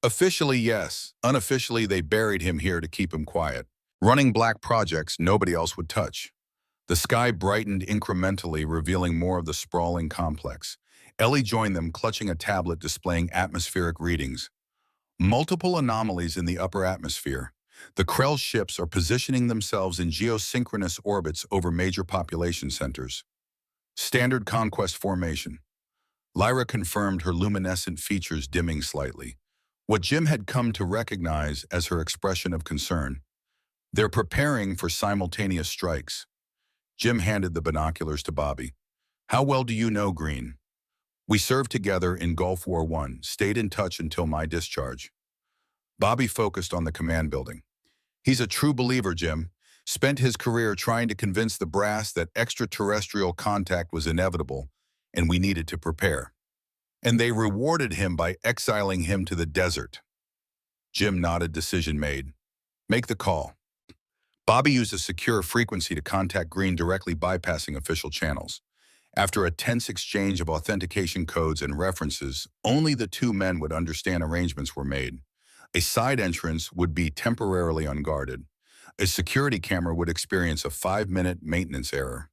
"Officially, yes. Unofficially, they buried him here to keep him quiet. Running black projects nobody else would touch." The sky brightened incrementally, revealing more of the sprawling complex. Ellie joined them, clutching a tablet displaying atmospheric readings. Multiple anomalies in the upper atmosphere. The Krell ships are positioning themselves in geosynchronous orbits over major population centers. Standard conquest formation. Lyra confirmed, her luminescent features dimming slightly. What Jim had come to recognize as her expression of concern. "They're preparing for simultaneous strikes." Jim handed the binoculars to Bobby. "How well do you know Green?" "We served together in Gulf War I, stayed in touch until my discharge." Bobby focused on the command building. "He's a true believer, Jim. Spent his career trying to convince the brass that extraterrestrial contact was inevitable and we needed to prepare. And they rewarded him by exiling him to the desert." Jim nodded, decision made. "Make the call." Bobby used a secure frequency to contact Green, directly bypassing official channels. After a tense exchange of authentication codes and references, only the two men would understand arrangements were made. A side entrance would be temporarily unguarded. A security camera would experience a 5-minute maintenance error.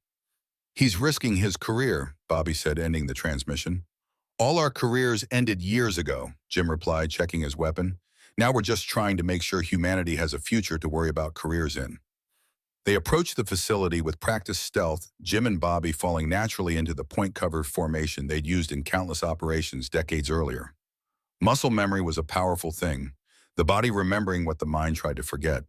"He's risking his career," Bobby said, ending the transmission. "All our careers ended years ago," Jim replied, checking his weapon. "Now we're just trying to make sure humanity has a future to worry about careers in." They approached the facility with practiced stealth, Jim and Bobby falling naturally into the point-cover formation they'd used in countless operations decades earlier. Muscle memory was a powerful thing. the body remembering what the mind tried to forget.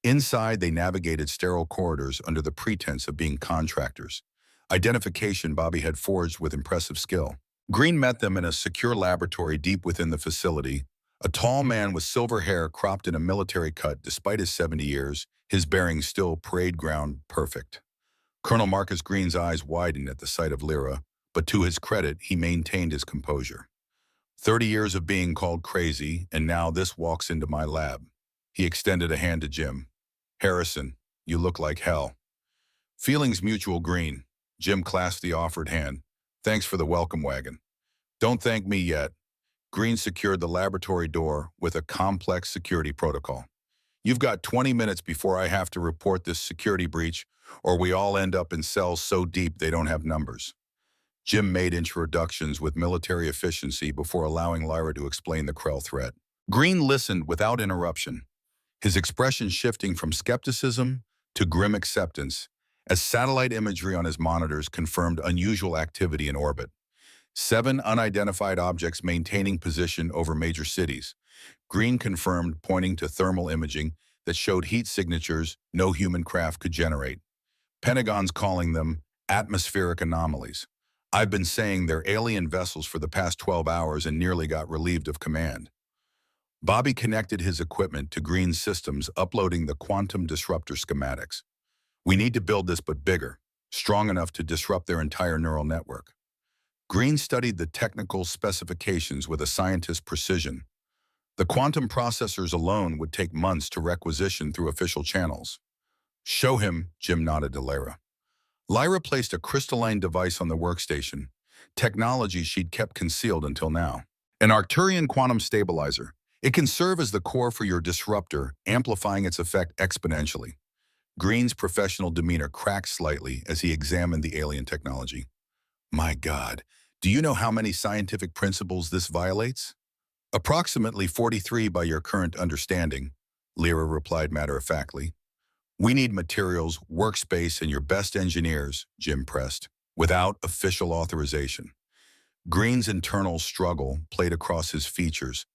Inside, they navigated sterile corridors under the pretense of being contractors. Identification Bobby had forged with impressive skill. Green met them in a secure laboratory deep within the facility. A tall man with silver hair cropped in a military cut despite his 70 years, his bearings still parade ground perfect. Colonel Marcus Green's eyes widened at the sight of Lyra, but to his credit, he maintained his composure. 30 years of being called crazy, and now this walks into my lab. He extended a hand to Jim. Harrison, you look like hell. Feelings mutual, Green. Jim clasped the offered hand. Thanks for the welcome wagon. Don't thank me yet. Green secured the laboratory door with a complex security protocol. You've got 20 minutes before I have to report this security breach, or we all end up in cells so deep they don't have numbers. Jim made introductions with military efficiency before allowing Lyra to explain the Krell threat. Green listened without interruption, his expression shifting from skepticism to grim acceptance as satellite imagery on his monitors confirmed unusual activity in orbit. 7 unidentified objects maintaining position over major cities. Green confirmed, pointing to thermal imaging that showed heat signatures no human craft could generate. Pentagon's calling them atmospheric anomalies. I've been saying they're alien vessels for the past 12 hours and nearly got relieved of command. Bobby connected his equipment to Green's systems, uploading the quantum disruptor schematics. We need to build this but bigger, strong enough to disrupt their entire neural network. Green studied the technical specifications with a scientist's precision. The quantum processors alone would take months to requisition through official channels. Show him, Jim nodded to Lyra. Lyra placed a crystalline device on the workstation, technology she'd kept concealed until now. An Arcturian quantum stabilizer. It can serve as the core for your disruptor, amplifying its effect exponentially. Green's professional demeanor cracked slightly as he examined the alien technology. My God, do you know how many scientific principles this violates? Approximately 43 by your current understanding, Lyra replied matter-of-factly. We need materials, workspace, and your best engineers, Jim pressed, without official authorization. Green's internal struggle played across his features,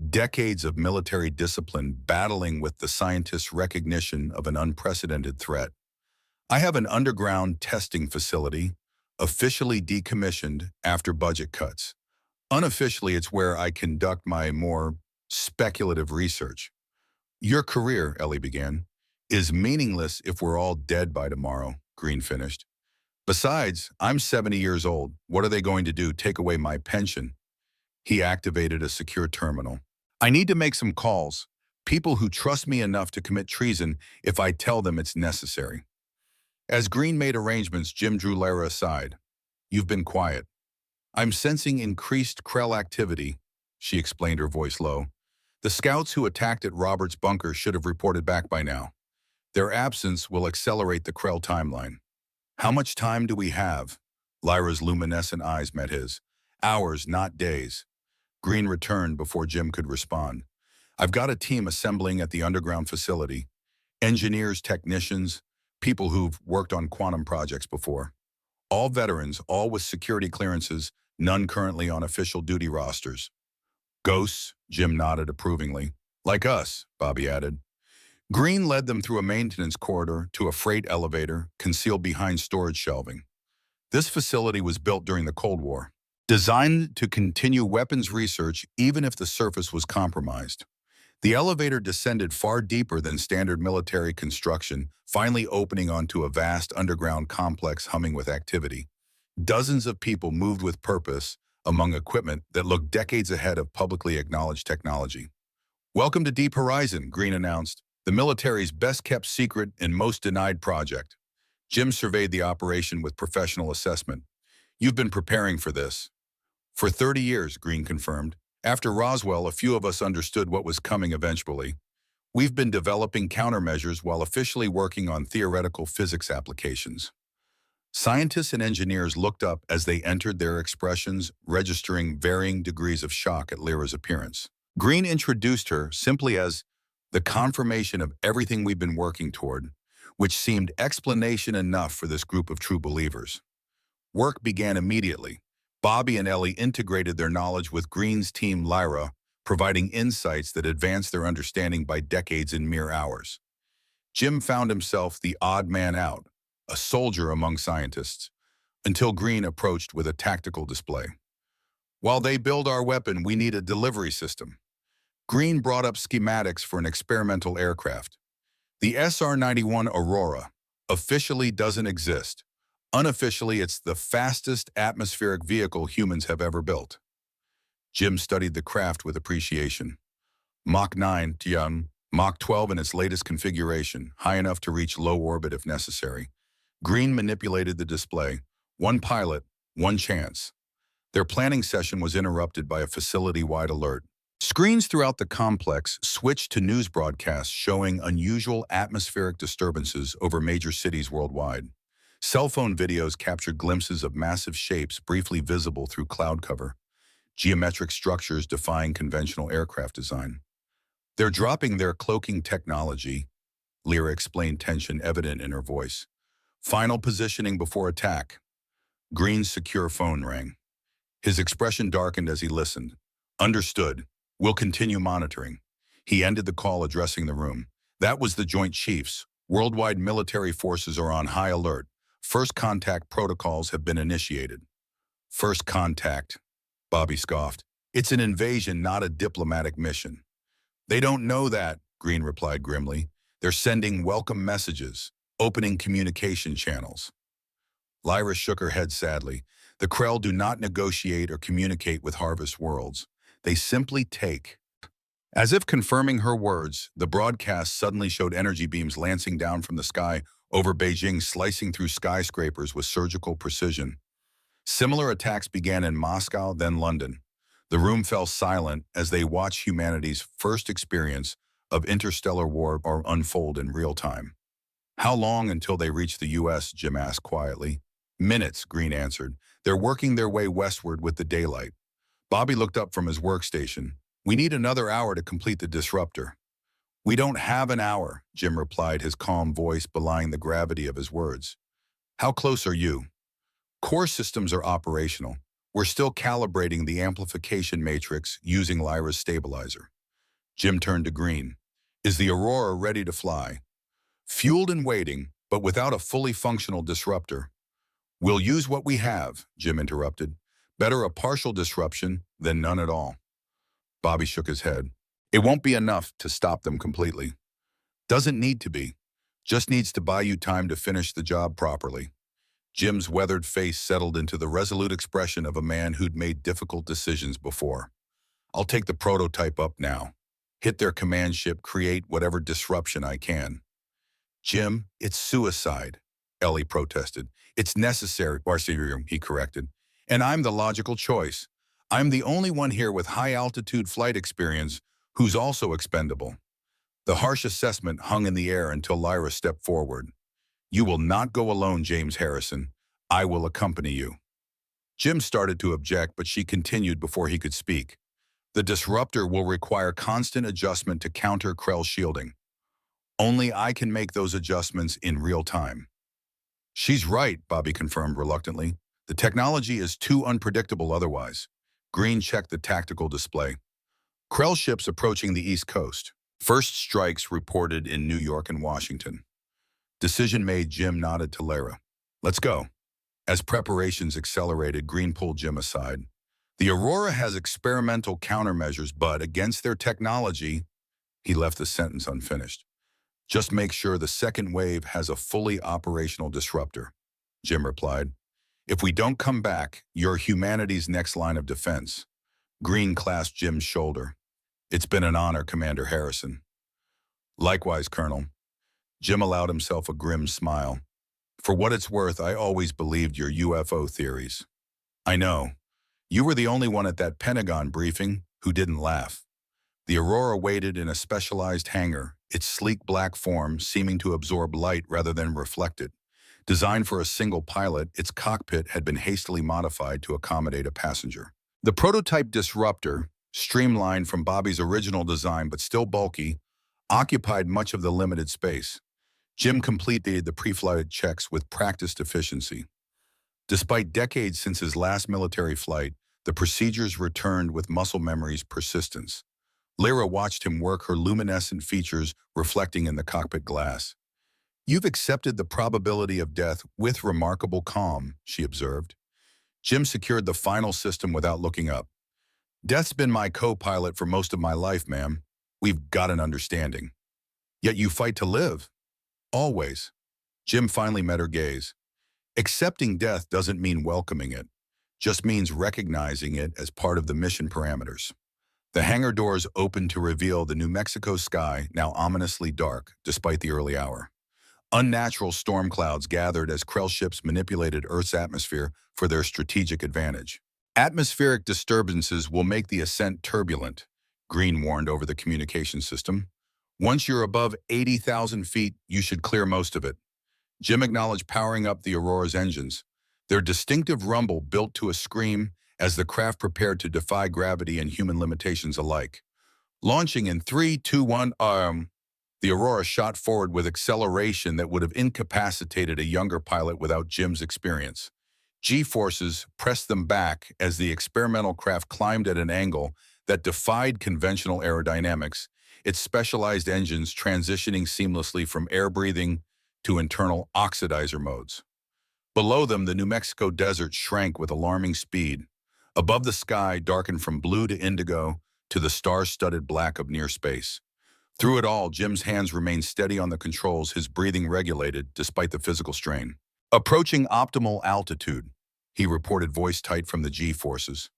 decades of military discipline battling with the scientist's recognition of an unprecedented threat. I have an underground testing facility, officially decommissioned after budget cuts. Unofficially, it's where I conduct my more speculative research. Your career, Ellie began, is meaningless if we're all dead by tomorrow, Green finished. Besides, I'm 70 years old. What are they going to do, take away my pension? He activated a secure terminal. I need to make some calls, people who trust me enough to commit treason if I tell them it's necessary. As Green made arrangements, Jim drew Lyra aside. You've been quiet. I'm sensing increased Krell activity, she explained, her voice low. The scouts who attacked at Robert's bunker should have reported back by now. Their absence will accelerate the Krell timeline. How much time do we have? Lyra's luminescent eyes met his. Hours, not days. Green returned before Jim could respond. I've got a team assembling at the underground facility. Engineers, technicians, people who've worked on quantum projects before. All veterans, all with security clearances, none currently on official duty rosters. Ghosts, Jim nodded approvingly. Like us, Bobby added. Green led them through a maintenance corridor to a freight elevator concealed behind storage shelving. This facility was built during the Cold War, designed to continue weapons research even if the surface was compromised. The elevator descended far deeper than standard military construction, finally opening onto a vast underground complex humming with activity. Dozens of people moved with purpose among equipment that looked decades ahead of publicly acknowledged technology. Welcome to Deep Horizon, Green announced, the military's best-kept secret and most denied project. Jim surveyed the operation with professional assessment. You've been preparing for this. For 30 years, Green confirmed. After Roswell, a few of us understood what was coming eventually. We've been developing countermeasures while officially working on theoretical physics applications. Scientists and engineers looked up as they entered, their expressions registering varying degrees of shock at Lyra's appearance. Green introduced her simply as the confirmation of everything we've been working toward, which seemed explanation enough for this group of true believers. Work began immediately. Bobby and Ellie integrated their knowledge with Green's team Lyra, providing insights that advance their understanding by decades in mere hours. Jim found himself the odd man out, a soldier among scientists, until Green approached with a tactical display. While they build our weapon, we need a delivery system. Green brought up schematics for an experimental aircraft. The SR-91 Aurora officially doesn't exist. Unofficially, it's the fastest atmospheric vehicle humans have ever built. Jim studied the craft with appreciation. Mach 9 Tian, Mach 12 in its latest configuration, high enough to reach low orbit if necessary. Green manipulated the display. One pilot, one chance. Their planning session was interrupted by a facility-wide alert. Screens throughout the complex switched to news broadcasts showing unusual atmospheric disturbances over major cities worldwide. Cell phone videos captured glimpses of massive shapes briefly visible through cloud cover, geometric structures defying conventional aircraft design. They're dropping their cloaking technology, Lyra explained, tension evident in her voice. Final positioning before attack. Green's secure phone rang. His expression darkened as he listened. Understood. We'll continue monitoring. He ended the call, addressing the room. That was the Joint Chiefs. Worldwide military forces are on high alert. First contact protocols have been initiated. First contact, Bobby scoffed. It's an invasion, not a diplomatic mission. They don't know that, Green replied grimly. They're sending welcome messages, opening communication channels. Lyra shook her head sadly. The Krell do not negotiate or communicate with Harvest Worlds. They simply take. As if confirming her words, the broadcast suddenly showed energy beams lancing down from the sky over Beijing, slicing through skyscrapers with surgical precision. Similar attacks began in Moscow, then London. The room fell silent as they watched humanity's first experience of interstellar war unfold in real time. How long until they reach the U.S., Jim asked quietly. Minutes, Green answered. They're working their way westward with the daylight. Bobby looked up from his workstation. We need another hour to complete the disruptor. We don't have an hour, Jim replied, his calm voice belying the gravity of his words. How close are you? Core systems are operational. We're still calibrating the amplification matrix using Lyra's stabilizer. Jim turned to Green. Is the Aurora ready to fly? Fueled and waiting, but without a fully functional disruptor. We'll use what we have, Jim interrupted. Better a partial disruption than none at all. Bobby shook his head. It won't be enough to stop them completely. Doesn't need to be. Just needs to buy you time to finish the job properly. Jim's weathered face settled into the resolute expression of a man who'd made difficult decisions before. I'll take the prototype up now. Hit their command ship, create whatever disruption I can. Jim, it's suicide, Ellie protested. It's necessary, Varsity, he corrected. And I'm the logical choice. I'm the only one here with high-altitude flight experience who's also expendable. The harsh assessment hung in the air until Lyra stepped forward. You will not go alone, James Harrison. I will accompany you. Jim started to object, but she continued before he could speak. The disruptor will require constant adjustment to counter Krell shielding. Only I can make those adjustments in real time. She's right, Bobby confirmed reluctantly. The technology is too unpredictable otherwise. Green checked the tactical display. Krell ships approaching the East Coast. First strikes reported in New York and Washington. Decision made, Jim nodded to Lyra. Let's go. As preparations accelerated, Green pulled Jim aside. The Aurora has experimental countermeasures, but against their technology, he left the sentence unfinished. Just make sure the second wave has a fully operational disruptor, Jim replied. If we don't come back, you're humanity's next line of defense. Green clasped Jim's shoulder. It's been an honor, Commander Harrison. Likewise, Colonel. Jim allowed himself a grim smile. For what it's worth, I always believed your UFO theories. I know. You were the only one at that Pentagon briefing who didn't laugh. The Aurora waited in a specialized hangar, its sleek black form seeming to absorb light rather than reflect it. Designed for a single pilot, its cockpit had been hastily modified to accommodate a passenger. The prototype disruptor, streamlined from Bobby's original design but still bulky, occupied much of the limited space. Jim completed the pre-flight checks with practiced efficiency. Despite decades since his last military flight, the procedures returned with muscle memory's persistence. Lyra watched him work, her luminescent features reflecting in the cockpit glass. "You've accepted the probability of death with remarkable calm," she observed. Jim secured the final system without looking up. "Death's been my co-pilot for most of my life, ma'am. We've got an understanding." "Yet you fight to live." "Always." Jim finally met her gaze. "Accepting death doesn't mean welcoming it, just means recognizing it as part of the mission parameters." The hangar doors opened to reveal the New Mexico sky, now ominously dark, despite the early hour. Unnatural storm clouds gathered as Krell ships manipulated Earth's atmosphere for their strategic advantage. "Atmospheric disturbances will make the ascent turbulent," Green warned over the communication system. "Once you're above 80,000 feet, you should clear most of it." Jim acknowledged powering up the Aurora's engines. Their distinctive rumble built to a scream as the craft prepared to defy gravity and human limitations alike. Launching in 3, 2, 1, the Aurora shot forward with acceleration that would have incapacitated a younger pilot without Jim's experience. G-forces pressed them back as the experimental craft climbed at an angle that defied conventional aerodynamics, its specialized engines transitioning seamlessly from air-breathing to internal oxidizer modes. Below them, the New Mexico desert shrank with alarming speed. Above, the sky darkened from blue to indigo to the star-studded black of near space. Through it all, Jim's hands remained steady on the controls, his breathing regulated despite the physical strain. "Approaching optimal altitude," he reported, voice tight from the G-forces.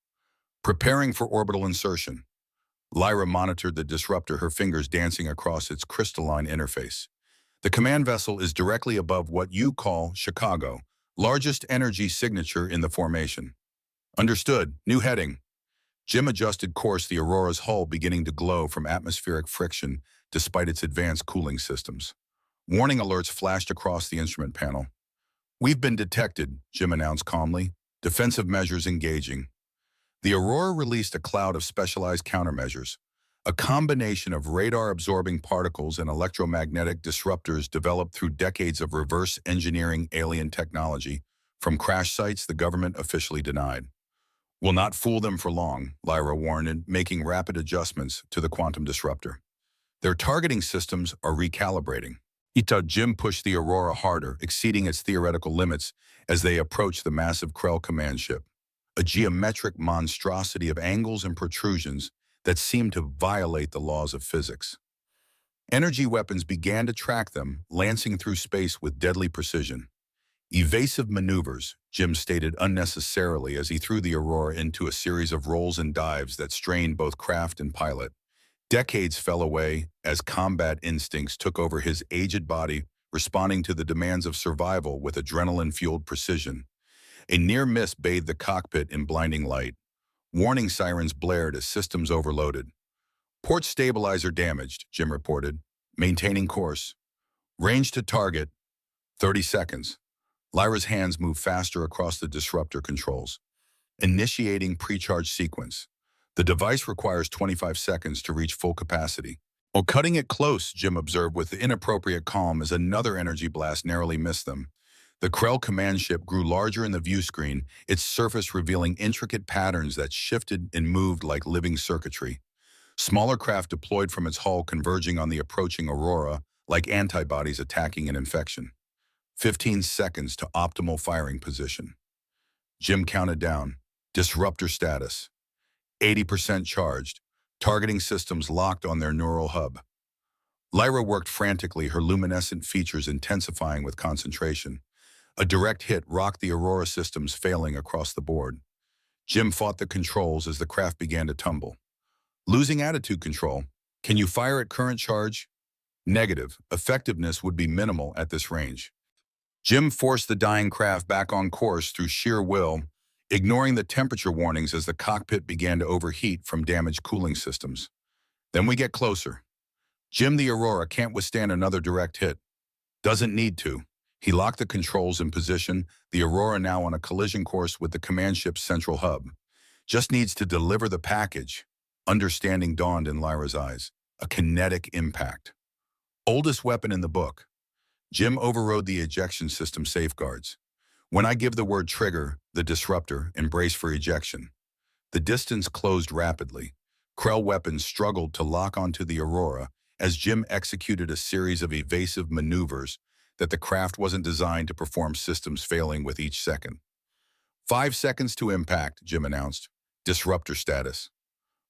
"Preparing for orbital insertion." Lyra monitored the disruptor, her fingers dancing across its crystalline interface. "The command vessel is directly above what you call Chicago, largest energy signature in the formation." "Understood. New heading." Jim adjusted course, the Aurora's hull beginning to glow from atmospheric friction despite its advanced cooling systems. Warning alerts flashed across the instrument panel. "We've been detected," Jim announced calmly. "Defensive measures engaging." The Aurora released a cloud of specialized countermeasures, a combination of radar-absorbing particles and electromagnetic disruptors developed through decades of reverse engineering alien technology from crash sites the government officially denied. "Will not fool them for long," Lyra warned, making rapid adjustments to the quantum disruptor. "Their targeting systems are recalibrating." Jim pushed the Aurora harder, exceeding its theoretical limits as they approached the massive Krell command ship, a geometric monstrosity of angles and protrusions that seemed to violate the laws of physics. Energy weapons began to track them, lancing through space with deadly precision. "Evasive maneuvers," Jim stated unnecessarily as he threw the Aurora into a series of rolls and dives that strained both craft and pilot. Decades fell away as combat instincts took over his aged body, responding to the demands of survival with adrenaline-fueled precision. A near miss bathed the cockpit in blinding light. Warning sirens blared as systems overloaded. "Port stabilizer damaged," Jim reported. "Maintaining course. Range to target, 30 seconds. Lyra's hands moved faster across the disruptor controls. "Initiating pre-charge sequence. The device requires 25 seconds to reach full capacity." "Oh, cutting it close," Jim observed with inappropriate calm as another energy blast narrowly missed them. The Krell command ship grew larger in the view screen, its surface revealing intricate patterns that shifted and moved like living circuitry. Smaller craft deployed from its hull, converging on the approaching Aurora like antibodies attacking an infection. 15 seconds to optimal firing position. Jim counted down. Disruptor status. 80% charged. Targeting systems locked on their neural hub. Lyra worked frantically, her luminescent features intensifying with concentration. A direct hit rocked the Aurora systems, failing across the board. Jim fought the controls as the craft began to tumble. "Losing attitude control. Can you fire at current charge?" "Negative. Effectiveness would be minimal at this range." Jim forced the dying craft back on course through sheer will, ignoring the temperature warnings as the cockpit began to overheat from damaged cooling systems. "Then we get closer." "Jim, the Aurora can't withstand another direct hit." "Doesn't need to." He locked the controls in position, the Aurora now on a collision course with the command ship's central hub. "Just needs to deliver the package." Understanding dawned in Lyra's eyes. A kinetic impact. "Oldest weapon in the book." Jim overrode the ejection system safeguards. "When I give the word trigger, the disruptor, and brace for ejection." The distance closed rapidly. Krell weapons struggled to lock onto the Aurora as Jim executed a series of evasive maneuvers that the craft wasn't designed to perform, systems failing with each second. 5 seconds to impact, Jim announced. Disruptor status.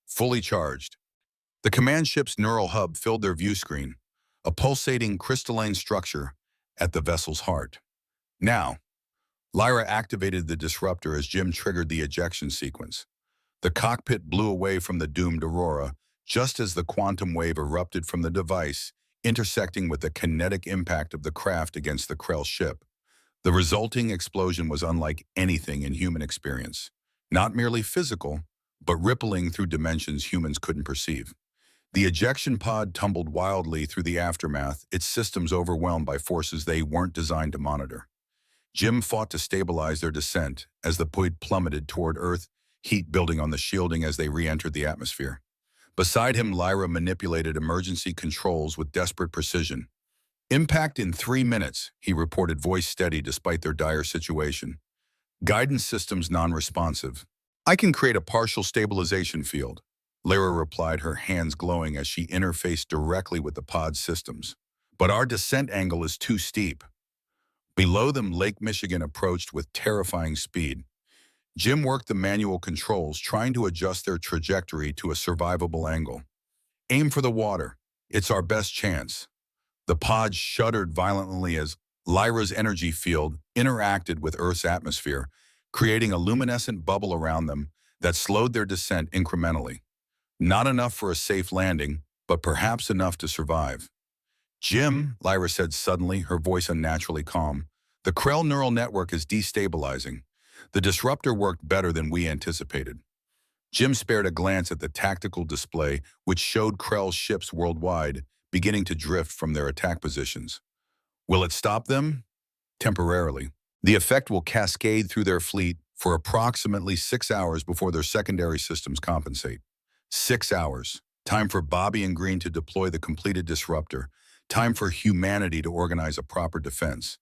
Fully charged. The command ship's neural hub filled their view screen, a pulsating crystalline structure at the vessel's heart. Now, Lyra activated the disruptor as Jim triggered the ejection sequence. The cockpit blew away from the doomed Aurora just as the quantum wave erupted from the device, intersecting with the kinetic impact of the craft against the Krell ship. The resulting explosion was unlike anything in human experience, not merely physical, but rippling through dimensions humans couldn't perceive. The ejection pod tumbled wildly through the aftermath, its systems overwhelmed by forces they weren't designed to monitor. Jim fought to stabilize their descent as the pod plummeted toward Earth, heat building on the shielding as they re-entered the atmosphere. Beside him, Lyra manipulated emergency controls with desperate precision. Impact in 3 minutes, he reported, voice steady despite their dire situation. Guidance systems non-responsive. I can create a partial stabilization field, Lyra replied, her hands glowing as she interfaced directly with the pod's systems. But our descent angle is too steep. Below them, Lake Michigan approached with terrifying speed. Jim worked the manual controls, trying to adjust their trajectory to a survivable angle. Aim for the water. It's our best chance. The pod shuddered violently as Lyra's energy field interacted with Earth's atmosphere, creating a luminescent bubble around them that slowed their descent incrementally. Not enough for a safe landing, but perhaps enough to survive. Jim, Lyra said suddenly, her voice unnaturally calm, the Krell neural network is destabilizing. The disruptor worked better than we anticipated. Jim spared a glance at the tactical display, which showed Krell ships worldwide beginning to drift from their attack positions. Will it stop them? Temporarily. The effect will cascade through their fleet for approximately 6 hours before their secondary systems compensate. 6 hours. Time for Bobby and Green to deploy the completed disruptor. Time for humanity to organize a proper defense.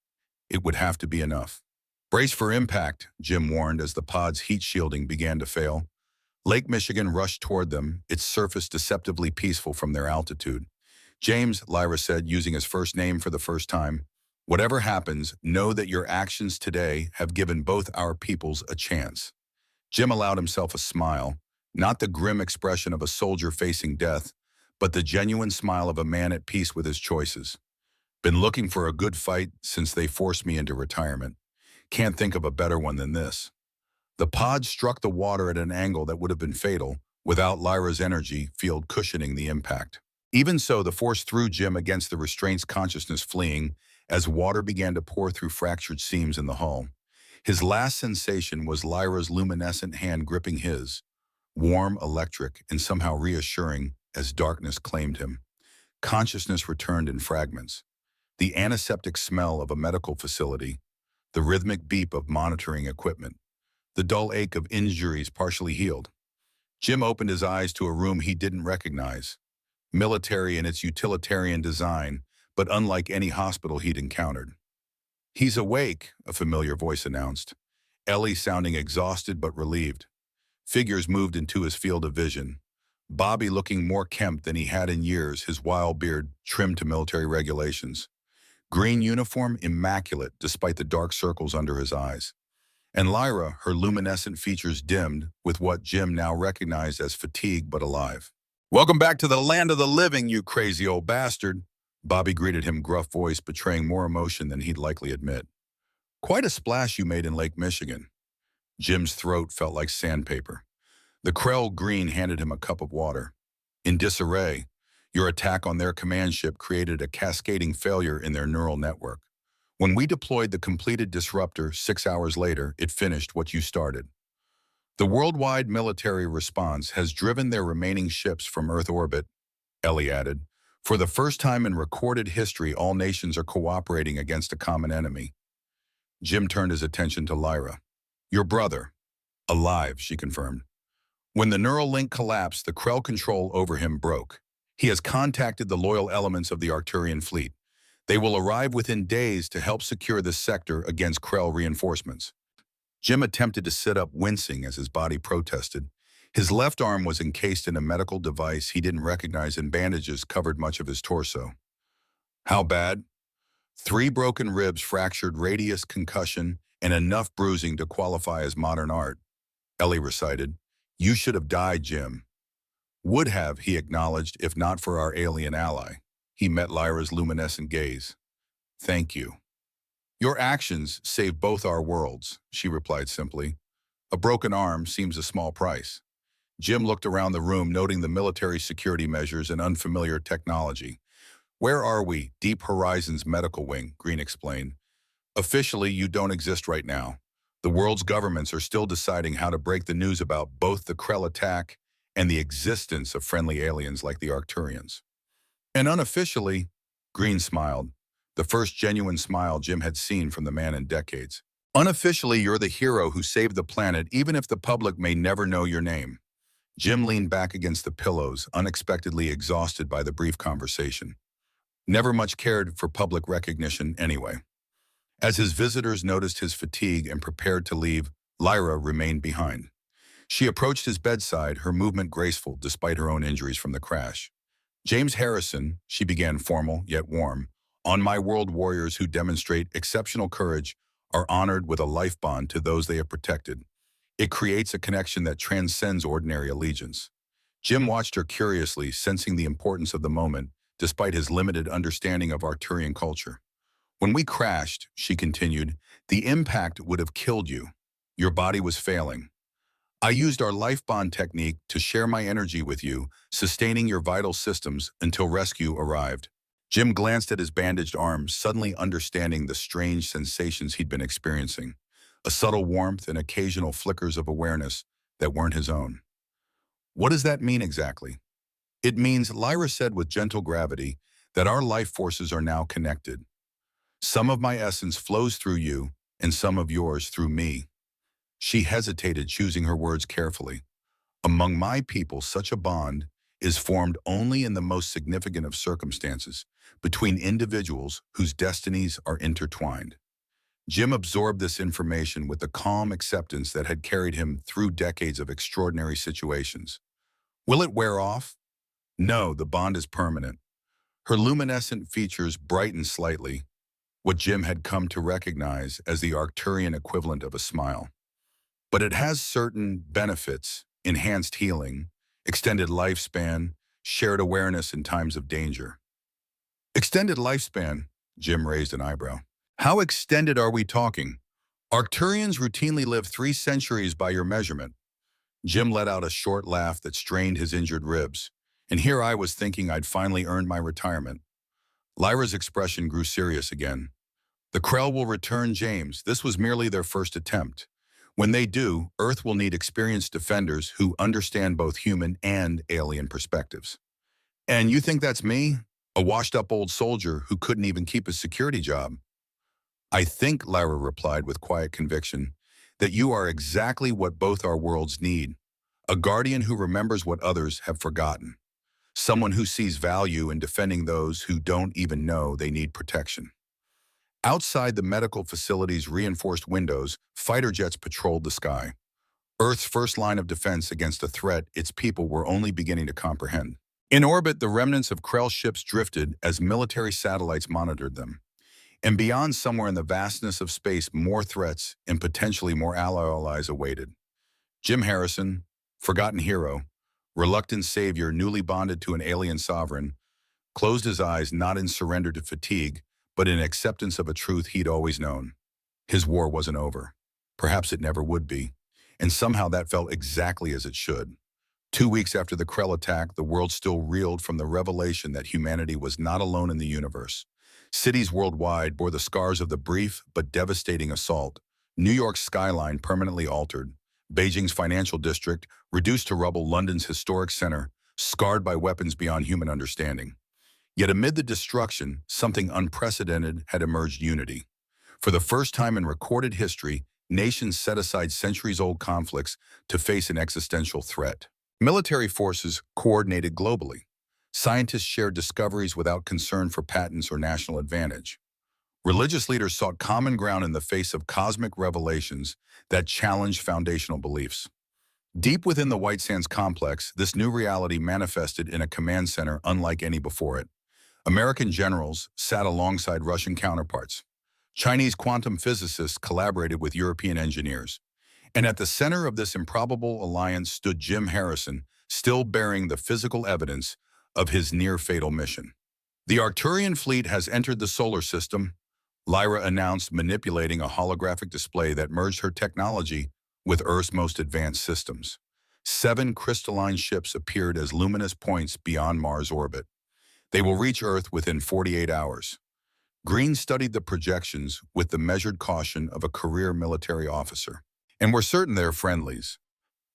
It would have to be enough. Brace for impact, Jim warned as the pod's heat shielding began to fail. Lake Michigan rushed toward them, its surface deceptively peaceful from their altitude. James, Lyra said, using his first name for the first time, whatever happens, know that your actions today have given both our peoples a chance. Jim allowed himself a smile, not the grim expression of a soldier facing death, but the genuine smile of a man at peace with his choices. Been looking for a good fight since they forced me into retirement. Can't think of a better one than this. The pod struck the water at an angle that would have been fatal without Lyra's energy field cushioning the impact. Even so, the force threw Jim against the restraint's consciousness, fleeing as water began to pour through fractured seams in the hull. His last sensation was Lyra's luminescent hand gripping his, warm, electric, and somehow reassuring as darkness claimed him. Consciousness returned in fragments. The antiseptic smell of a medical facility, the rhythmic beep of monitoring equipment, the dull ache of injuries partially healed. Jim opened his eyes to a room he didn't recognize. Military in its utilitarian design, but unlike any hospital he'd encountered. He's awake, a familiar voice announced, Ellie sounding exhausted but relieved. Figures moved into his field of vision. Bobby looking more kempt than he had in years, his wild beard trimmed to military regulations. Green uniform immaculate despite the dark circles under his eyes. And Lyra, her luminescent features dimmed with what Jim now recognized as fatigue but alive. Welcome back to the land of the living, you crazy old bastard. Bobby greeted him, gruff voice betraying more emotion than he'd likely admit. Quite a splash you made in Lake Michigan. Jim's throat felt like sandpaper. The Krell Green handed him a cup of water. In disarray, your attack on their command ship created a cascading failure in their neural network. When we deployed the completed disruptor 6 hours later, it finished what you started. The worldwide military response has driven their remaining ships from Earth orbit, Ellie added. For the first time in recorded history, all nations are cooperating against a common enemy. Jim turned his attention to Lyra. Your brother. Alive, she confirmed. When the neural link collapsed, the Krell control over him broke. He has contacted the loyal elements of the Arcturian fleet. They will arrive within days to help secure this sector against Krell reinforcements. Jim attempted to sit up, wincing as his body protested. His left arm was encased in a medical device he didn't recognize, and bandages covered much of his torso. How bad? 3 broken ribs, fractured radius, concussion, and enough bruising to qualify as modern art, Ellie recited. You should have died, Jim. Would have, he acknowledged, if not for our alien ally. He met Lyra's luminescent gaze. Thank you. Your actions saved both our worlds, she replied simply. A broken arm seems a small price. Jim looked around the room, noting the military security measures and unfamiliar technology. Where are we? Deep Horizon's medical wing, Green explained. Officially, you don't exist right now. The world's governments are still deciding how to break the news about both the Krell attack and the existence of friendly aliens like the Arcturians. And unofficially, Green smiled, the first genuine smile Jim had seen from the man in decades. Unofficially, you're the hero who saved the planet, even if the public may never know your name. Jim leaned back against the pillows, unexpectedly exhausted by the brief conversation. Never much cared for public recognition anyway. As his visitors noticed his fatigue and prepared to leave, Lyra remained behind. She approached his bedside, her movement graceful despite her own injuries from the crash. James Harrison, she began, formal yet warm, on my world, warriors who demonstrate exceptional courage are honored with a life bond to those they have protected. It creates a connection that transcends ordinary allegiance. Jim watched her curiously, sensing the importance of the moment, despite his limited understanding of Arcturian culture. When we crashed, she continued, the impact would have killed you. Your body was failing. I used our life bond technique to share my energy with you, sustaining your vital systems until rescue arrived. Jim glanced at his bandaged arm, suddenly understanding the strange sensations he'd been experiencing, a subtle warmth and occasional flickers of awareness that weren't his own. What does that mean exactly? It means, Lyra said with gentle gravity, that our life forces are now connected. Some of my essence flows through you, and some of yours through me. She hesitated, choosing her words carefully. Among my people, such a bond is formed only in the most significant of circumstances, between individuals whose destinies are intertwined. Jim absorbed this information with the calm acceptance that had carried him through decades of extraordinary situations. Will it wear off? No, the bond is permanent. Her luminescent features brightened slightly, what Jim had come to recognize as the Arcturian equivalent of a smile. But it has certain benefits: enhanced healing, extended lifespan, shared awareness in times of danger. Extended lifespan, Jim raised an eyebrow. How extended are we talking? Arcturians routinely live 3 centuries by your measurement. Jim let out a short laugh that strained his injured ribs. And here I was thinking I'd finally earned my retirement. Lyra's expression grew serious again. The Krell will return, James. This was merely their first attempt. When they do, Earth will need experienced defenders who understand both human and alien perspectives. And you think that's me? A washed-up old soldier who couldn't even keep a security job? I think, Lyra replied with quiet conviction, that you are exactly what both our worlds need. A guardian who remembers what others have forgotten. Someone who sees value in defending those who don't even know they need protection. Outside the medical facility's reinforced windows, fighter jets patrolled the sky. Earth's first line of defense against a threat its people were only beginning to comprehend. In orbit, the remnants of Krell ships drifted as military satellites monitored them. And beyond, somewhere in the vastness of space, more threats and potentially more allies awaited. Jim Harrison, forgotten hero, reluctant savior newly bonded to an alien sovereign, closed his eyes not in surrender to fatigue, but in acceptance of a truth he'd always known. His war wasn't over. Perhaps it never would be. And somehow that felt exactly as it should. 2 weeks after the Krell attack, the world still reeled from the revelation that humanity was not alone in the universe. Cities worldwide bore the scars of the brief but devastating assault. New York's skyline permanently altered. Beijing's financial district reduced to rubble. London's historic center, scarred by weapons beyond human understanding. Yet amid the destruction, something unprecedented had emerged: unity. For the first time in recorded history, nations set aside centuries-old conflicts to face an existential threat. Military forces coordinated globally. Scientists shared discoveries without concern for patents or national advantage. Religious leaders sought common ground in the face of cosmic revelations that challenged foundational beliefs. Deep within the White Sands complex, this new reality manifested in a command center unlike any before it. American generals sat alongside Russian counterparts. Chinese quantum physicists collaborated with European engineers. And at the center of this improbable alliance stood Jim Harrison, still bearing the physical evidence of his near-fatal mission. The Arcturian fleet has entered the solar system, Lyra announced, manipulating a holographic display that merged her technology with Earth's most advanced systems. 7 crystalline ships appeared as luminous points beyond Mars' orbit. They will reach Earth within 48 hours. Green studied the projections with the measured caution of a career military officer. And we're certain they're friendlies.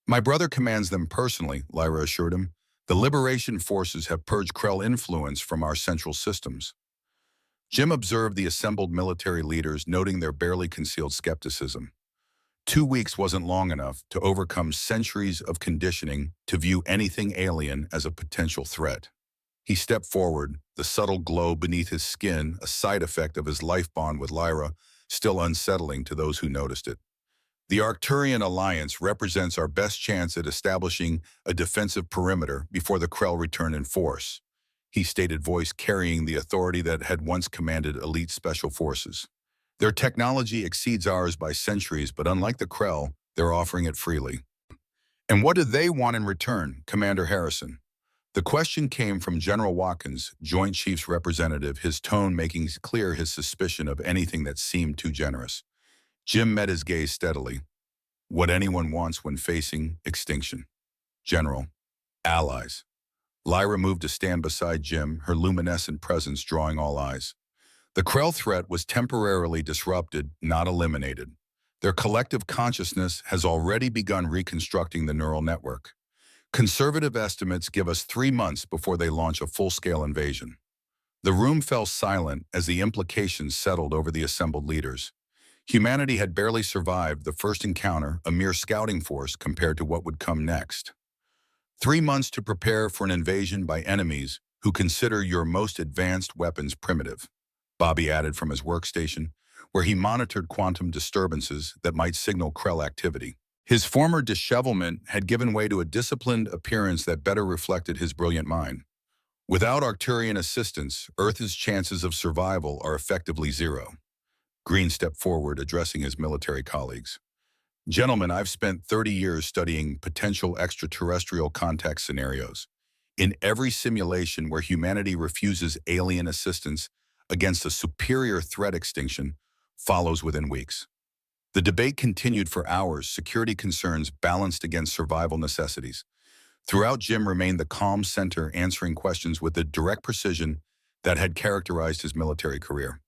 My brother commands them personally, Lyra assured him. The liberation forces have purged Krell influence from our central systems. Jim observed the assembled military leaders, noting their barely concealed skepticism. 2 weeks wasn't long enough to overcome centuries of conditioning to view anything alien as a potential threat. He stepped forward, the subtle glow beneath his skin, a side effect of his life bond with Lyra, still unsettling to those who noticed it. The Arcturian alliance represents our best chance at establishing a defensive perimeter before the Krell return in force, he stated, voice carrying the authority that had once commanded elite special forces. Their technology exceeds ours by centuries, but unlike the Krell, they're offering it freely. And what do they want in return, Commander Harrison? The question came from General Watkins, Joint Chiefs representative, his tone making clear his suspicion of anything that seemed too generous. Jim met his gaze steadily. What anyone wants when facing extinction. General. Allies. Lyra moved to stand beside Jim, her luminescent presence drawing all eyes. The Krell threat was temporarily disrupted, not eliminated. Their collective consciousness has already begun reconstructing the neural network. Conservative estimates give us 3 months before they launch a full-scale invasion. The room fell silent as the implications settled over the assembled leaders. Humanity had barely survived the first encounter, a mere scouting force compared to what would come next. 3 months to prepare for an invasion by enemies who consider your most advanced weapons primitive, Bobby added from his workstation, where he monitored quantum disturbances that might signal Krell activity. His former dishevelment had given way to a disciplined appearance that better reflected his brilliant mind. Without Arcturian assistance, Earth's chances of survival are effectively zero. Green stepped forward, addressing his military colleagues. Gentlemen, I've spent 30 years studying potential extraterrestrial contact scenarios. In every simulation where humanity refuses alien assistance against a superior threat, extinction follows within weeks. The debate continued for hours, security concerns balanced against survival necessities. Throughout, Jim remained the calm center, answering questions with the direct precision that had characterized his military career.